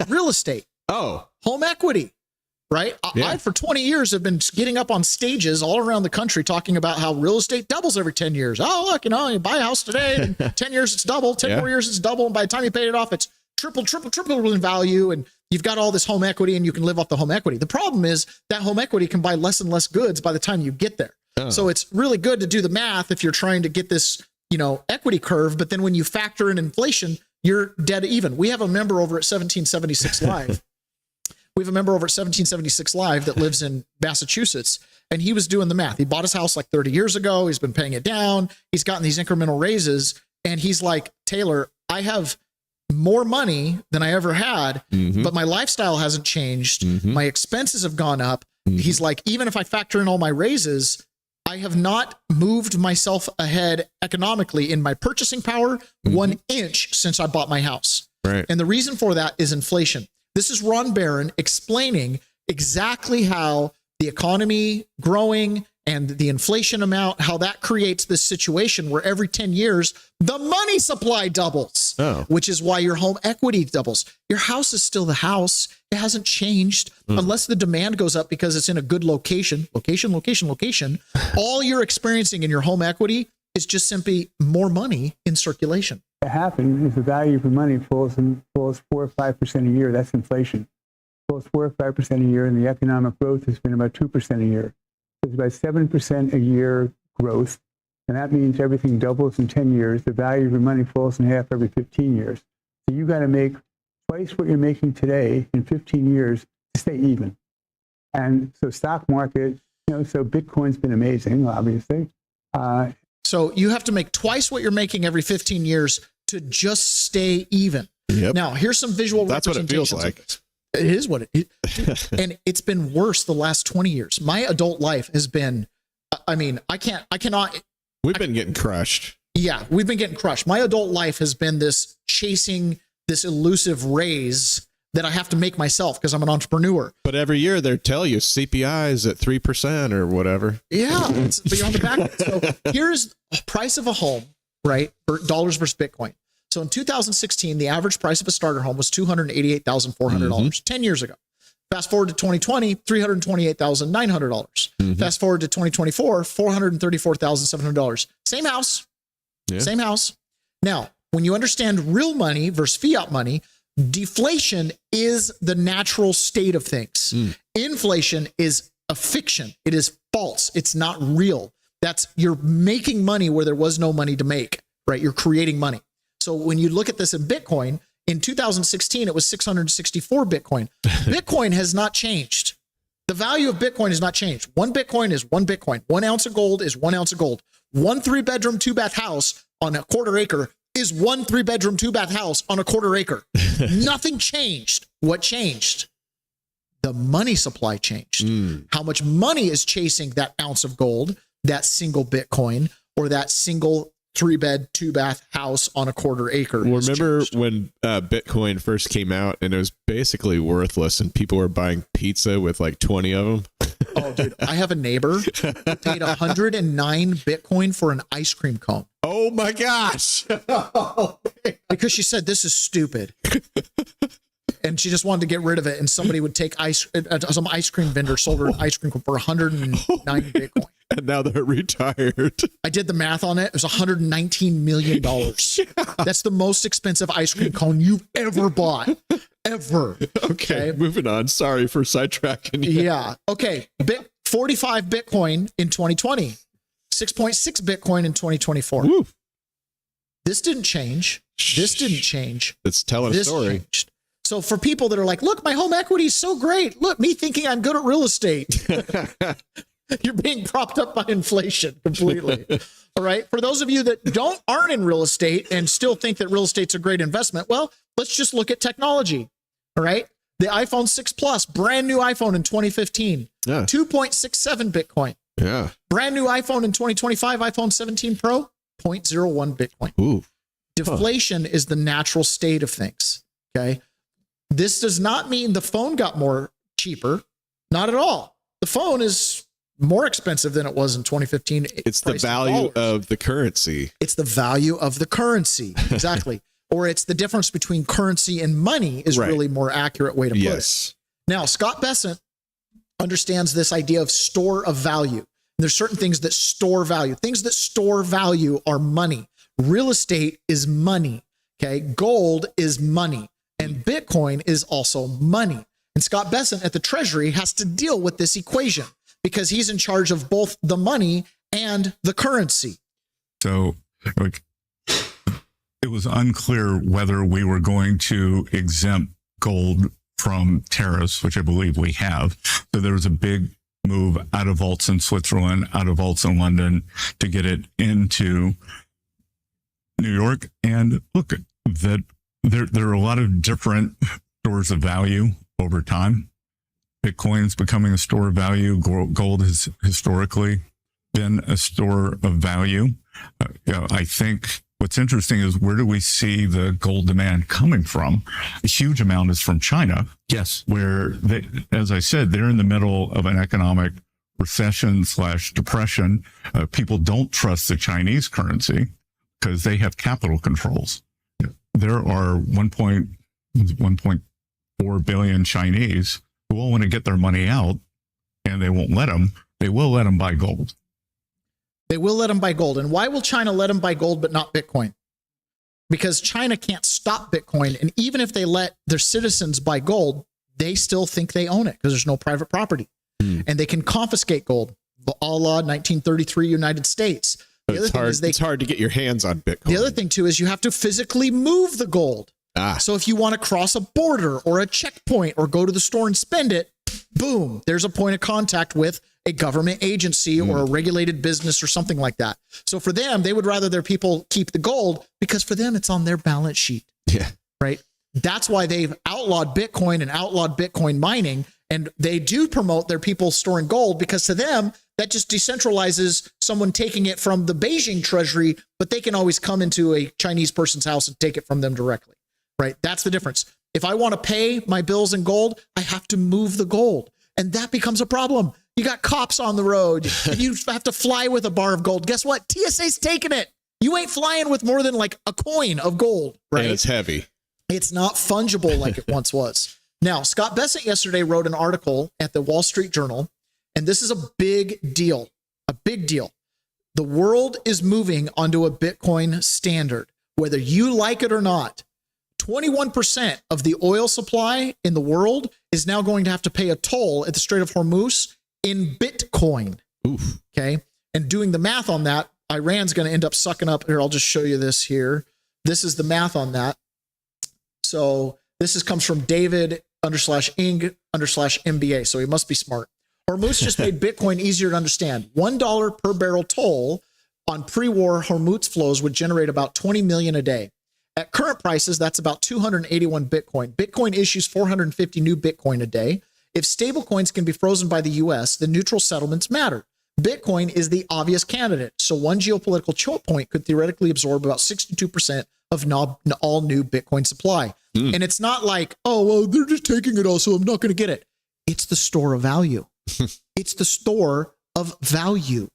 Real estate. Oh. Home equity. Right? Yeah. I, for 20 years, have been getting up on stages all around the country talking about how real estate doubles every 10 years. Oh, look, you buy a house today, and 10 years it's double, 10 more years it's double, and by the time you pay it off, it's triple in value, and you've got all this home equity, and you can live off the home equity. The problem is that home equity can buy less and less goods by the time you get there. Oh. So it's really good to do the math if you're trying to get this, equity curve, but then when you factor in inflation, you're dead even. We have a member over at 1776 Live. We have a member over at 1776 Live that lives in Massachusetts, and he was doing the math. He bought his house like 30 years ago. He's been paying it down. He's gotten these incremental raises, and he's like, Taylor, I have more money than I ever had, but my lifestyle hasn't changed. My expenses have gone up. He's like, even if I factor in all my raises, I have not moved myself ahead economically in my purchasing power 1 inch since I bought my house. Right. And the reason for that is inflation. This is Ron Barron explaining exactly how the economy growing and the inflation amount, how that creates this situation where every 10 years, the money supply doubles, which is why your home equity doubles. Your house is still the house. It hasn't changed unless the demand goes up because it's in a good location. All you're experiencing in your home equity is just simply more money in circulation. What happens is the value of your money falls 4 or 5% a year. That's inflation. Falls 4 or 5% a year, and the economic growth has been about 2% a year. So it's about 7% a year growth, and that means everything doubles in 10 years. The value of your money falls in half every 15 years. So you got to make twice what you're making today in 15 years to stay even. And so stock market, so Bitcoin's been amazing, obviously. So you have to make twice what you're making every 15 years to just stay even. Yep. Now, here's some visual That's what it feels representations. like. It is what it is. And it's been worse the last 20 years. My adult life has been, I cannot. We've been getting crushed. Yeah, we've been getting crushed. My adult life has been this chasing this elusive raise that I have to make myself because I'm an entrepreneur. But every year they tell you CPI is at 3% or whatever. Yeah, but you're on the back. So here's the price of a home, right? For dollars versus Bitcoin. So in 2016, the average price of a starter home was $288,400 10 years ago. Fast forward to 2020, $328,900. Fast forward to 2024, $434,700. Same house. Yeah. Same house. Now, when you understand real money versus fiat money, deflation is the natural state of things. Inflation is a fiction. It is false. It's not real. You're making money where there was no money to make, right? You're creating money. So when you look at this in Bitcoin, in 2016, it was 664 Bitcoin. Bitcoin has not changed. The value of Bitcoin has not changed. One Bitcoin is one Bitcoin. 1 ounce of gold is 1 ounce of gold. 1 3-bedroom, 2-bath house on a quarter acre is 1 3-bedroom, 2-bath house on a quarter acre. Nothing changed. What changed? The money supply changed. How much money is chasing that ounce of gold, that single Bitcoin, or that single 3-bed, 2-bath house on a quarter acre? Remember when Bitcoin first came out and it was basically worthless and people were buying pizza with like 20 of them? Oh, dude, I have a neighbor who paid 109 Bitcoin for an ice cream cone. Oh my gosh. Because she said, this is stupid. And she just wanted to get rid of it. And somebody would take some ice cream vendor sold her an ice cream cone for 109 Bitcoin. And now they're retired. I did the math on it. It was $119 million. That's the most expensive ice cream cone you've ever bought. Ever. Okay, moving on. Sorry for sidetracking you. Yeah. Okay. 45 Bitcoin in 2020. 6.6 Bitcoin in 2024. Woo. This didn't change. This didn't change. It's telling a story. Changed. So for people that are like, look, my home equity is so great. Look, me thinking I'm good at real estate. You're being propped up by inflation completely. All right. For those of you that aren't in real estate and still think that real estate's a great investment, well, let's just look at technology. All right. The iPhone 6 Plus, brand new iPhone in 2015, 2.67 Bitcoin. Yeah. Brand new iPhone in 2025, iPhone 17 Pro, 0.01 Bitcoin. Ooh. Deflation is the natural state of things. Okay. This does not mean the phone got more cheaper. Not at all. The phone is more expensive than it was in 2015. It's the value of the currency. It's the value of the currency. Exactly. Or it's the difference between currency and money is really more accurate way to put it. Now, Scott Bessent understands this idea of store of value. And there's certain things that store value. Things that store value are money. Real estate is money. Okay. Gold is money. And Bitcoin is also money. And Scott Bessent at the Treasury has to deal with this equation because he's in charge of both the money and the currency. So, like, it was unclear whether we were going to exempt gold from tariffs, which I believe we have. So there was a big move out of vaults in Switzerland, out of vaults in London to get it into New York. And look, that there are a lot of different stores of value over time. Bitcoin's becoming a store of value. Gold has historically been a store of value. I think what's interesting is, where do we see the gold demand coming from? A huge amount is from China. Yes. Where, they, as I said, they're in the middle of an economic recession/depression. People don't trust the Chinese currency because they have capital controls. There are 1.4 billion Chinese who all want to get their money out, and they won't let them. They will let them buy gold. They will let them buy gold. And why will China let them buy gold but not Bitcoin? Because China can't stop Bitcoin. And even if they let their citizens buy gold, they still think they own it because there's no private property. And they can confiscate gold. A la 1933 United States. It's hard to get your hands on Bitcoin. The other thing, too, is you have to physically move the gold. So if you want to cross a border or a checkpoint or go to the store and spend it, boom, there's a point of contact with a government agency or a regulated business or something like that. So for them, they would rather their people keep the gold because for them, it's on their balance sheet. Yeah. Right. That's why they've outlawed Bitcoin and outlawed Bitcoin mining. And they do promote their people storing gold because to them, that just decentralizes someone taking it from the Beijing treasury, but they can always come into a Chinese person's house and take it from them directly. Right. That's the difference. If I want to pay my bills in gold, I have to move the gold. And that becomes a problem. You got cops on the road. You have to fly with a bar of gold. Guess what? TSA's taking it. You ain't flying with more than like a coin of gold, right? And it's heavy. It's not fungible like it once was. Now, Scott Bessent yesterday wrote an article at the Wall Street Journal, and this is a big deal. A big deal. The world is moving onto a Bitcoin standard, whether you like it or not. 21% of the oil supply in the world is now going to have to pay a toll at the Strait of Hormuz in Bitcoin. Oof. Okay. And doing the math on that, Iran's going to end up sucking up. Here, I'll just show you this here. This is the math on that. So this comes from David_Ing_MBA. So he must be smart. Hormuz just made Bitcoin easier to understand. $1 per barrel toll on pre-war Hormuz flows would generate about 20 million a day. At current prices, that's about 281 Bitcoin. Bitcoin issues 450 new Bitcoin a day. If stablecoins can be frozen by the U.S., then neutral settlements matter. Bitcoin is the obvious candidate. So one geopolitical choke point could theoretically absorb about 62% of all new Bitcoin supply. And it's not like, oh, well, they're just taking it all, so I'm not going to get it. It's the store of value. It's the store of value.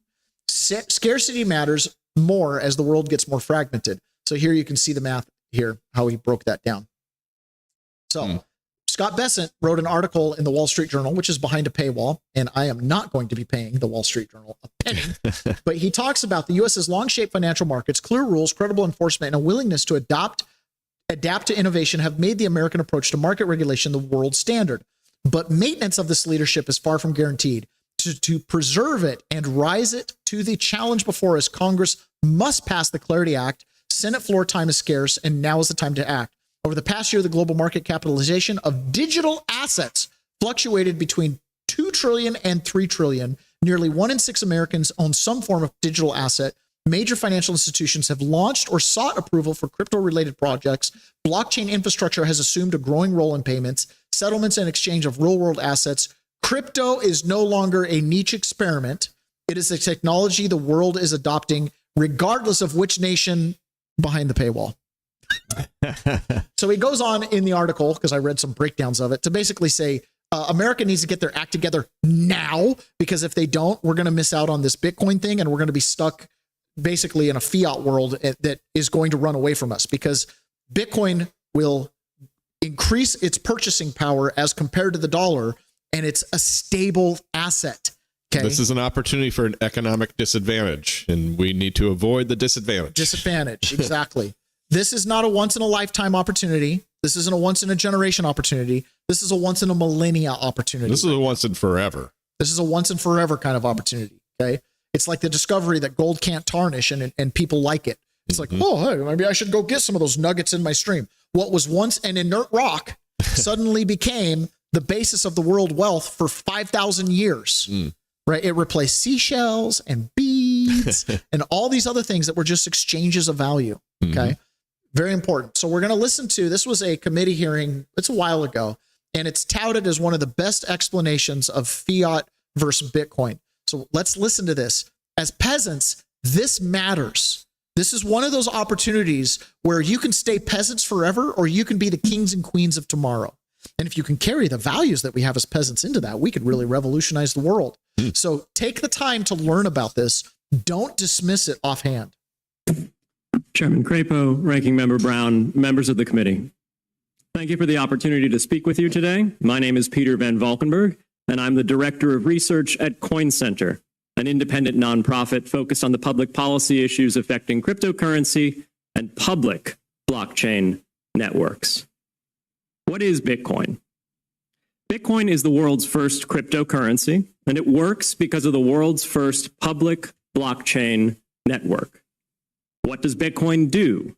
Scarcity matters more as the world gets more fragmented. So here you can see the math here, how he broke that down. So Scott Bessent wrote an article in the Wall Street Journal, which is behind a paywall, and I am not going to be paying the Wall Street Journal a penny. But he talks about the U.S.'s long-shaped financial markets, clear rules, credible enforcement, and a willingness to adapt to innovation have made the American approach to market regulation the world standard. But maintenance of this leadership is far from guaranteed. To preserve it and rise it to the challenge before us, Congress must pass the Clarity Act. Senate floor time is scarce, and now is the time to act. Over the past year, the global market capitalization of digital assets fluctuated between $2 trillion and $3 trillion. Nearly 1 in 6 Americans own some form of digital asset. Major financial institutions have launched or sought approval for crypto-related projects. Blockchain infrastructure has assumed a growing role in payments, settlements, and exchange of real-world assets. Crypto is no longer a niche experiment. It is a technology the world is adopting, regardless of which nation behind the paywall. So he goes on in the article, because I read some breakdowns of it, to basically say America needs to get their act together now, because if they don't, we're going to miss out on this Bitcoin thing, and we're going to be stuck basically in a fiat world that is going to run away from us, because Bitcoin will increase its purchasing power as compared to the dollar, and it's a stable asset. Okay. This is an opportunity for an economic disadvantage, and we need to avoid the disadvantage. Disadvantage, exactly. This is not a once in a lifetime opportunity. This isn't a once in a generation opportunity. This is a once in a millennia opportunity. This is a once and forever. This is a once and forever kind of opportunity. Okay. It's like the discovery that gold can't tarnish, and people like it. It's like, oh, hey, maybe I should go get some of those nuggets in my stream. What was once an inert rock suddenly became the basis of the world wealth for 5,000 years. Right? It replaced seashells and beads and all these other things that were just exchanges of value. Okay. Very important. So we're going to listen to, this was a committee hearing. It's a while ago, and it's touted as one of the best explanations of fiat versus Bitcoin. So let's listen to this. As peasants, this matters. This is one of those opportunities where you can stay peasants forever, or you can be the kings and queens of tomorrow. And if you can carry the values that we have as peasants into that, we could really revolutionize the world. So take the time to learn about this. Don't dismiss it offhand. Chairman Crapo, Ranking Member Brown, members of the committee. Thank you for the opportunity to speak with you today. My name is Peter Van Valkenburg, and I'm the Director of Research at Coin Center, an independent nonprofit focused on the public policy issues affecting cryptocurrency and public blockchain networks. What is Bitcoin? Bitcoin is the world's first cryptocurrency, and it works because of the world's first public blockchain network. What does Bitcoin do?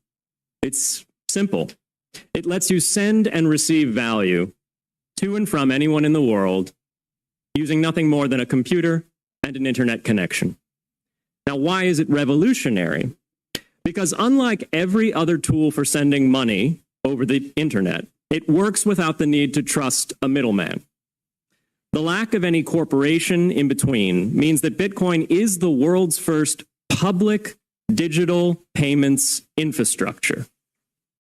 It's simple. It lets you send and receive value to and from anyone in the world using nothing more than a computer and an internet connection. Now, why is it revolutionary? Because unlike every other tool for sending money over the internet, it works without the need to trust a middleman. The lack of any corporation in between means that Bitcoin is the world's first public digital payments infrastructure.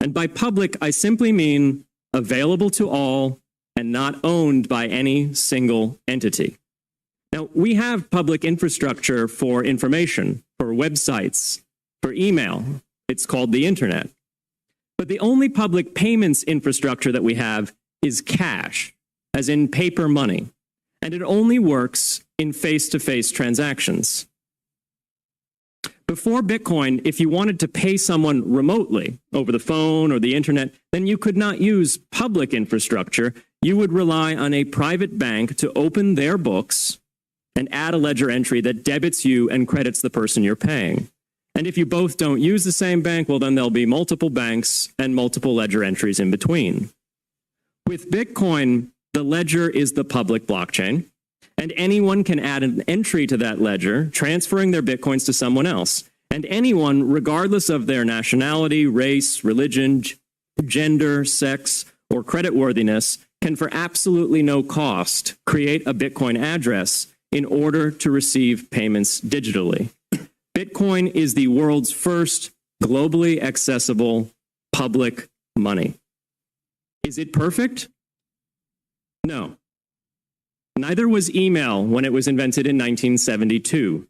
And by public, I simply mean available to all and not owned by any single entity. Now, we have public infrastructure for information, for websites, for email. It's called the internet. But the only public payments infrastructure that we have is cash, as in paper money. And it only works in face-to-face transactions. Before Bitcoin, if you wanted to pay someone remotely over the phone or the internet, then you could not use public infrastructure. You would rely on a private bank to open their books and add a ledger entry that debits you and credits the person you're paying. And if you both don't use the same bank, well, then there'll be multiple banks and multiple ledger entries in between. With Bitcoin, the ledger is the public blockchain, and anyone can add an entry to that ledger, transferring their Bitcoins to someone else. And anyone, regardless of their nationality, race, religion, gender, sex, or creditworthiness, can for absolutely no cost create a Bitcoin address in order to receive payments digitally. Bitcoin is the world's first globally accessible public money. Is it perfect? No. Neither was email when it was invented in 1972.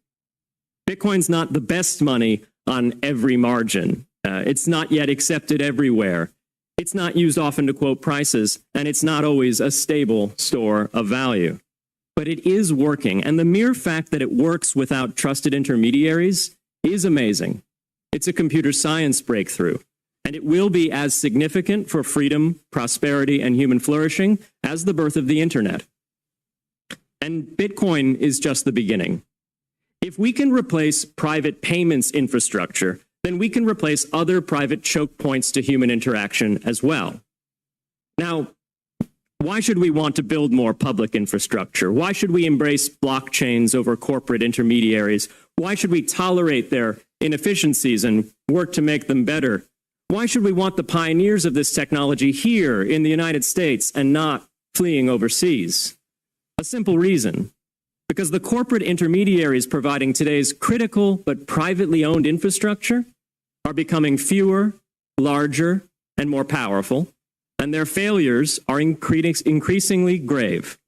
Bitcoin's not the best money on every margin. It's not yet accepted everywhere. It's not used often to quote prices, and it's not always a stable store of value. But it is working, and the mere fact that it works without trusted intermediaries is amazing. It's a computer science breakthrough, and it will be as significant for freedom, prosperity, and human flourishing as the birth of the internet. And Bitcoin is just the beginning. If we can replace private payments infrastructure, then we can replace other private choke points to human interaction as well. Now, why should we want to build more public infrastructure? Why should we embrace blockchains over corporate intermediaries? Why should we tolerate their inefficiencies and work to make them better? Why should we want the pioneers of this technology here in the United States and not fleeing overseas? A simple reason. Because the corporate intermediaries providing today's critical but privately owned infrastructure are becoming fewer, larger, and more powerful. and their failures are increasingly grave.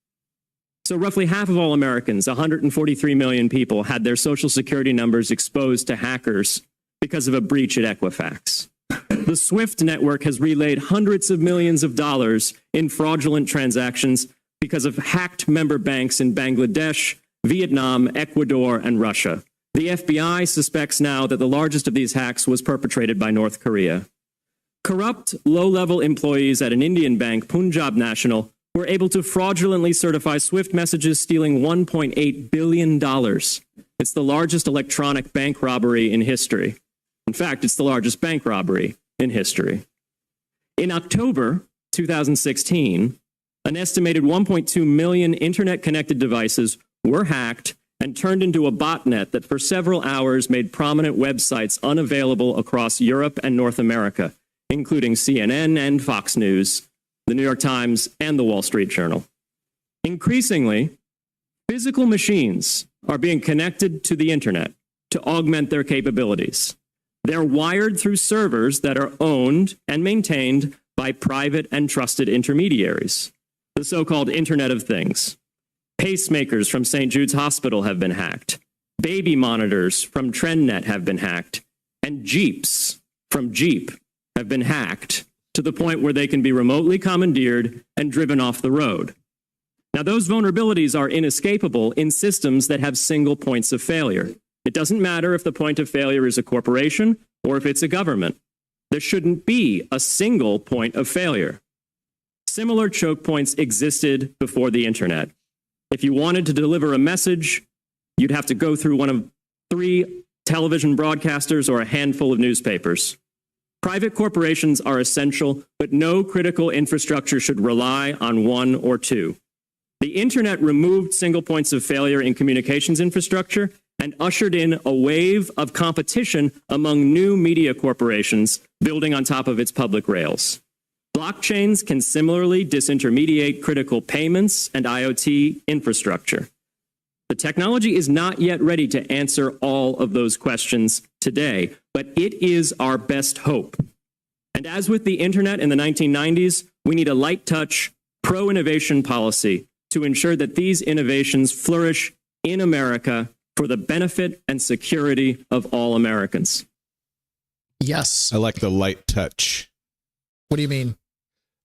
So roughly half of all Americans, 143 million people, had their Social Security numbers exposed to hackers because of a breach at Equifax. The SWIFT network has relayed hundreds of millions of dollars in fraudulent transactions because of hacked member banks in Bangladesh, Vietnam, Ecuador, and Russia. The FBI suspects now that the largest of these hacks was perpetrated by North Korea. Corrupt, low-level employees at an Indian bank, Punjab National, were able to fraudulently certify SWIFT messages, stealing $1.8 billion. It's the largest electronic bank robbery in history. In fact, it's the largest bank robbery in history. In October 2016, an estimated 1.2 million internet-connected devices were hacked and turned into a botnet that for several hours made prominent websites unavailable across Europe and North America, including CNN and Fox News, the New York Times, and the Wall Street Journal. Increasingly, physical machines are being connected to the internet to augment their capabilities. They're wired through servers that are owned and maintained by private and trusted intermediaries, the so-called Internet of Things. Pacemakers from St. Jude's Hospital have been hacked. Baby monitors from TrendNet have been hacked. And Jeeps from Jeep have been hacked to the point where they can be remotely commandeered and driven off the road. Now, those vulnerabilities are inescapable in systems that have single points of failure. It doesn't matter if the point of failure is a corporation or if it's a government. There shouldn't be a single point of failure. Similar choke points existed before the internet. If you wanted to deliver a message, you'd have to go through one of 3 television broadcasters or a handful of newspapers. Private corporations are essential, but no critical infrastructure should rely on 1 or 2. The internet removed single points of failure in communications infrastructure and ushered in a wave of competition among new media corporations building on top of its public rails. Blockchains can similarly disintermediate critical payments and IoT infrastructure. The technology is not yet ready to answer all of those questions today, but it is our best hope. And as with the internet in the 1990s, we need a light touch, pro-innovation policy to ensure that these innovations flourish in America for the benefit and security of all Americans. Yes. I like the light touch. What do you mean?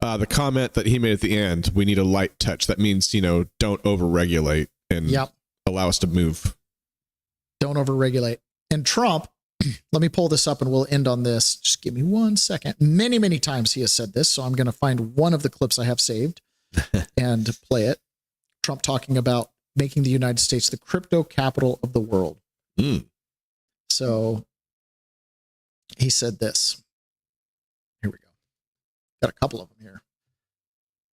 The comment that he made at the end, we need a light touch. That means, don't overregulate and allow us to move. Don't overregulate. And Trump, let me pull this up and we'll end on this. Just give me 1 second. Many, many times he has said this, so I'm going to find one of the clips I have saved and play it. Trump talking about making the United States the crypto capital of the world. So he said this. Here we go. Got a couple of them here.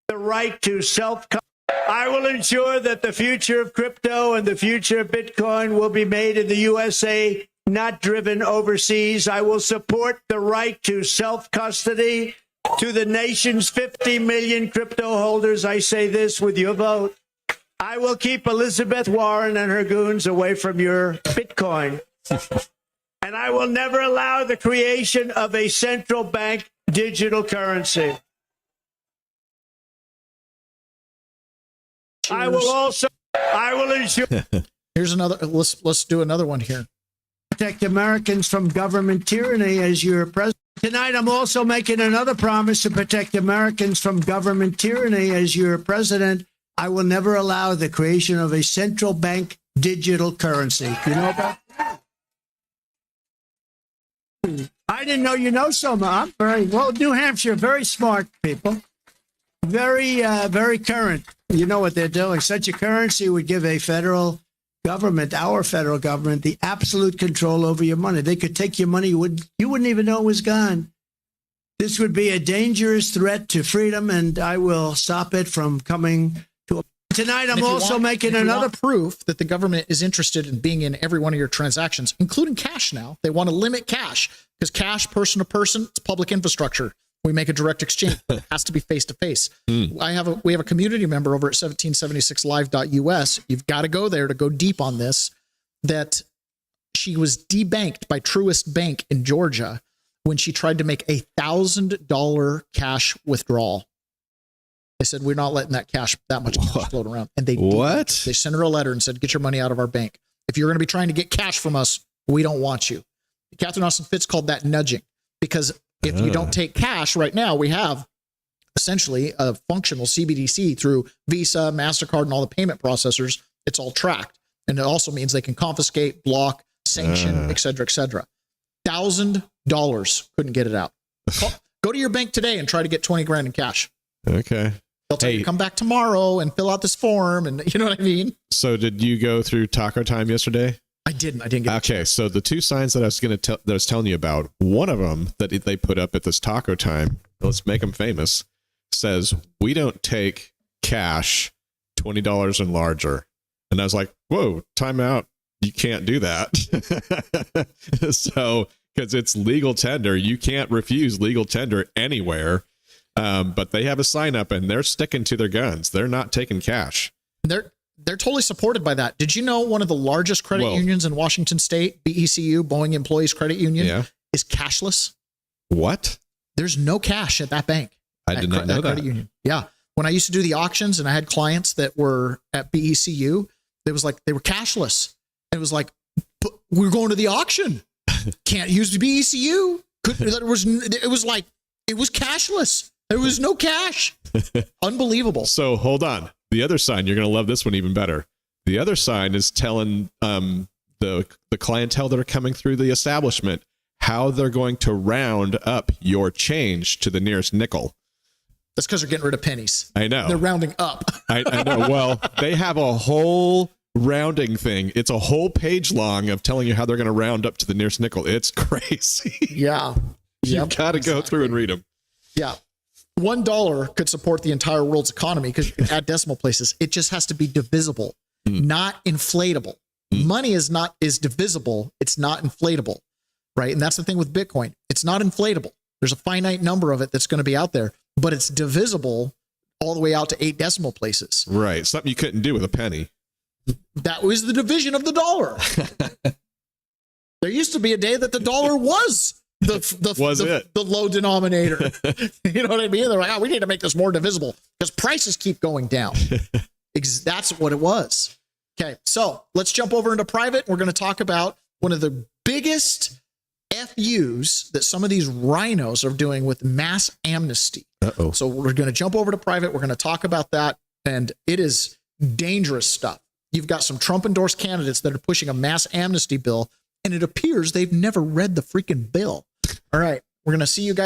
The right to I will ensure that the future of crypto and the future of Bitcoin will be made in the USA, not driven overseas. I will support the right to self-custody to the nation's 50 million crypto holders. I say this with your vote. I will keep Elizabeth Warren and her goons away from your Bitcoin. And I will never allow the creation of a central bank digital currency. I will ensure. Here's another. Let's do another one here. Protect Americans from government tyranny as your president. Tonight, I'm also making another promise to protect Americans from government tyranny as your president. I will never allow the creation of a central bank digital currency. You know about that? I didn't know you know so much. I'm very well. New Hampshire, very smart people. Very, very current. You know what they're doing. Such a currency would give a federal government, our federal government, the absolute control over your money. They could take your money. You wouldn't even know it was gone. This would be a dangerous threat to freedom, and I will stop it from coming to. Tonight, I'm also making another proof that the government is interested in being in every one of your transactions, including cash now. They want to limit cash because cash, person to person, it's public infrastructure. We make a direct exchange. It has to be face to face. We have a community member over at 1776live.us. You've got to go there to go deep on this. That she was debanked by Truist Bank in Georgia when she tried to make $1,000 cash withdrawal. They said, we're not letting that much cash float around. And they what? They sent her a letter and said, get your money out of our bank. If you're going to be trying to get cash from us, we don't want you. Catherine Austin Fitts called that nudging, because if you don't take cash right now, we have essentially a functional CBDC through Visa, MasterCard, and all the payment processors. It's all tracked. And it also means they can confiscate, block, sanction, et cetera, et cetera. $1,000 couldn't get it out. Go to your bank today and try to get 20 grand in cash. Okay. They'll tell you to come back tomorrow and fill out this form, and you know what I mean? So did you go through Taco Time yesterday? I didn't get okay, so the two signs that I was telling you about, one of them that they put up at this Taco Time, let's make them famous, says, we don't take cash, $20 and larger. And I was like, whoa, time out. You can't do that. So, because it's legal tender, you can't refuse legal tender anywhere. But they have a sign up and they're sticking to their guns. They're not taking cash. They're totally supported by that. Did you know one of the largest credit unions in Washington State, BECU, Boeing Employees Credit Union, is cashless? What? There's no cash at that bank. I did not know that. Credit union. Yeah. When I used to do the auctions and I had clients that were at BECU, it was like they were cashless. It was like, but we're going to the auction. Can't use the BECU. It was cashless. There was no cash. Unbelievable. So hold on. The other sign, you're going to love this one even better. The other sign is telling the clientele that are coming through the establishment how they're going to round up your change to the nearest nickel. That's because they're getting rid of pennies. I know. They're rounding up. I know. Well, they have a whole rounding thing. It's a whole page long of telling you how they're going to round up to the nearest nickel. It's crazy. Yeah. You've got to go through and read them. Yeah. $1 could support the entire world's economy because you can add decimal places. It just has to be divisible, not inflatable. Money is divisible. It's not inflatable, right? And that's the thing with Bitcoin. It's not inflatable. There's a finite number of it that's going to be out there, but it's divisible all the way out to 8 decimal places. Right. Something you couldn't do with a penny. That was the division of the dollar. There used to be a day that the dollar was the low denominator. You know what I mean? They're like, we need to make this more divisible because prices keep going down. That's what it was. Okay, so let's jump over into private. We're going to talk about one of the biggest FUs that some of these rhinos are doing with mass amnesty. So we're going to jump over to private. We're going to talk about that, and it is dangerous stuff. You've got some Trump-endorsed candidates that are pushing a mass amnesty bill, and it appears they've never read the freaking bill. All right, we're going to see you guys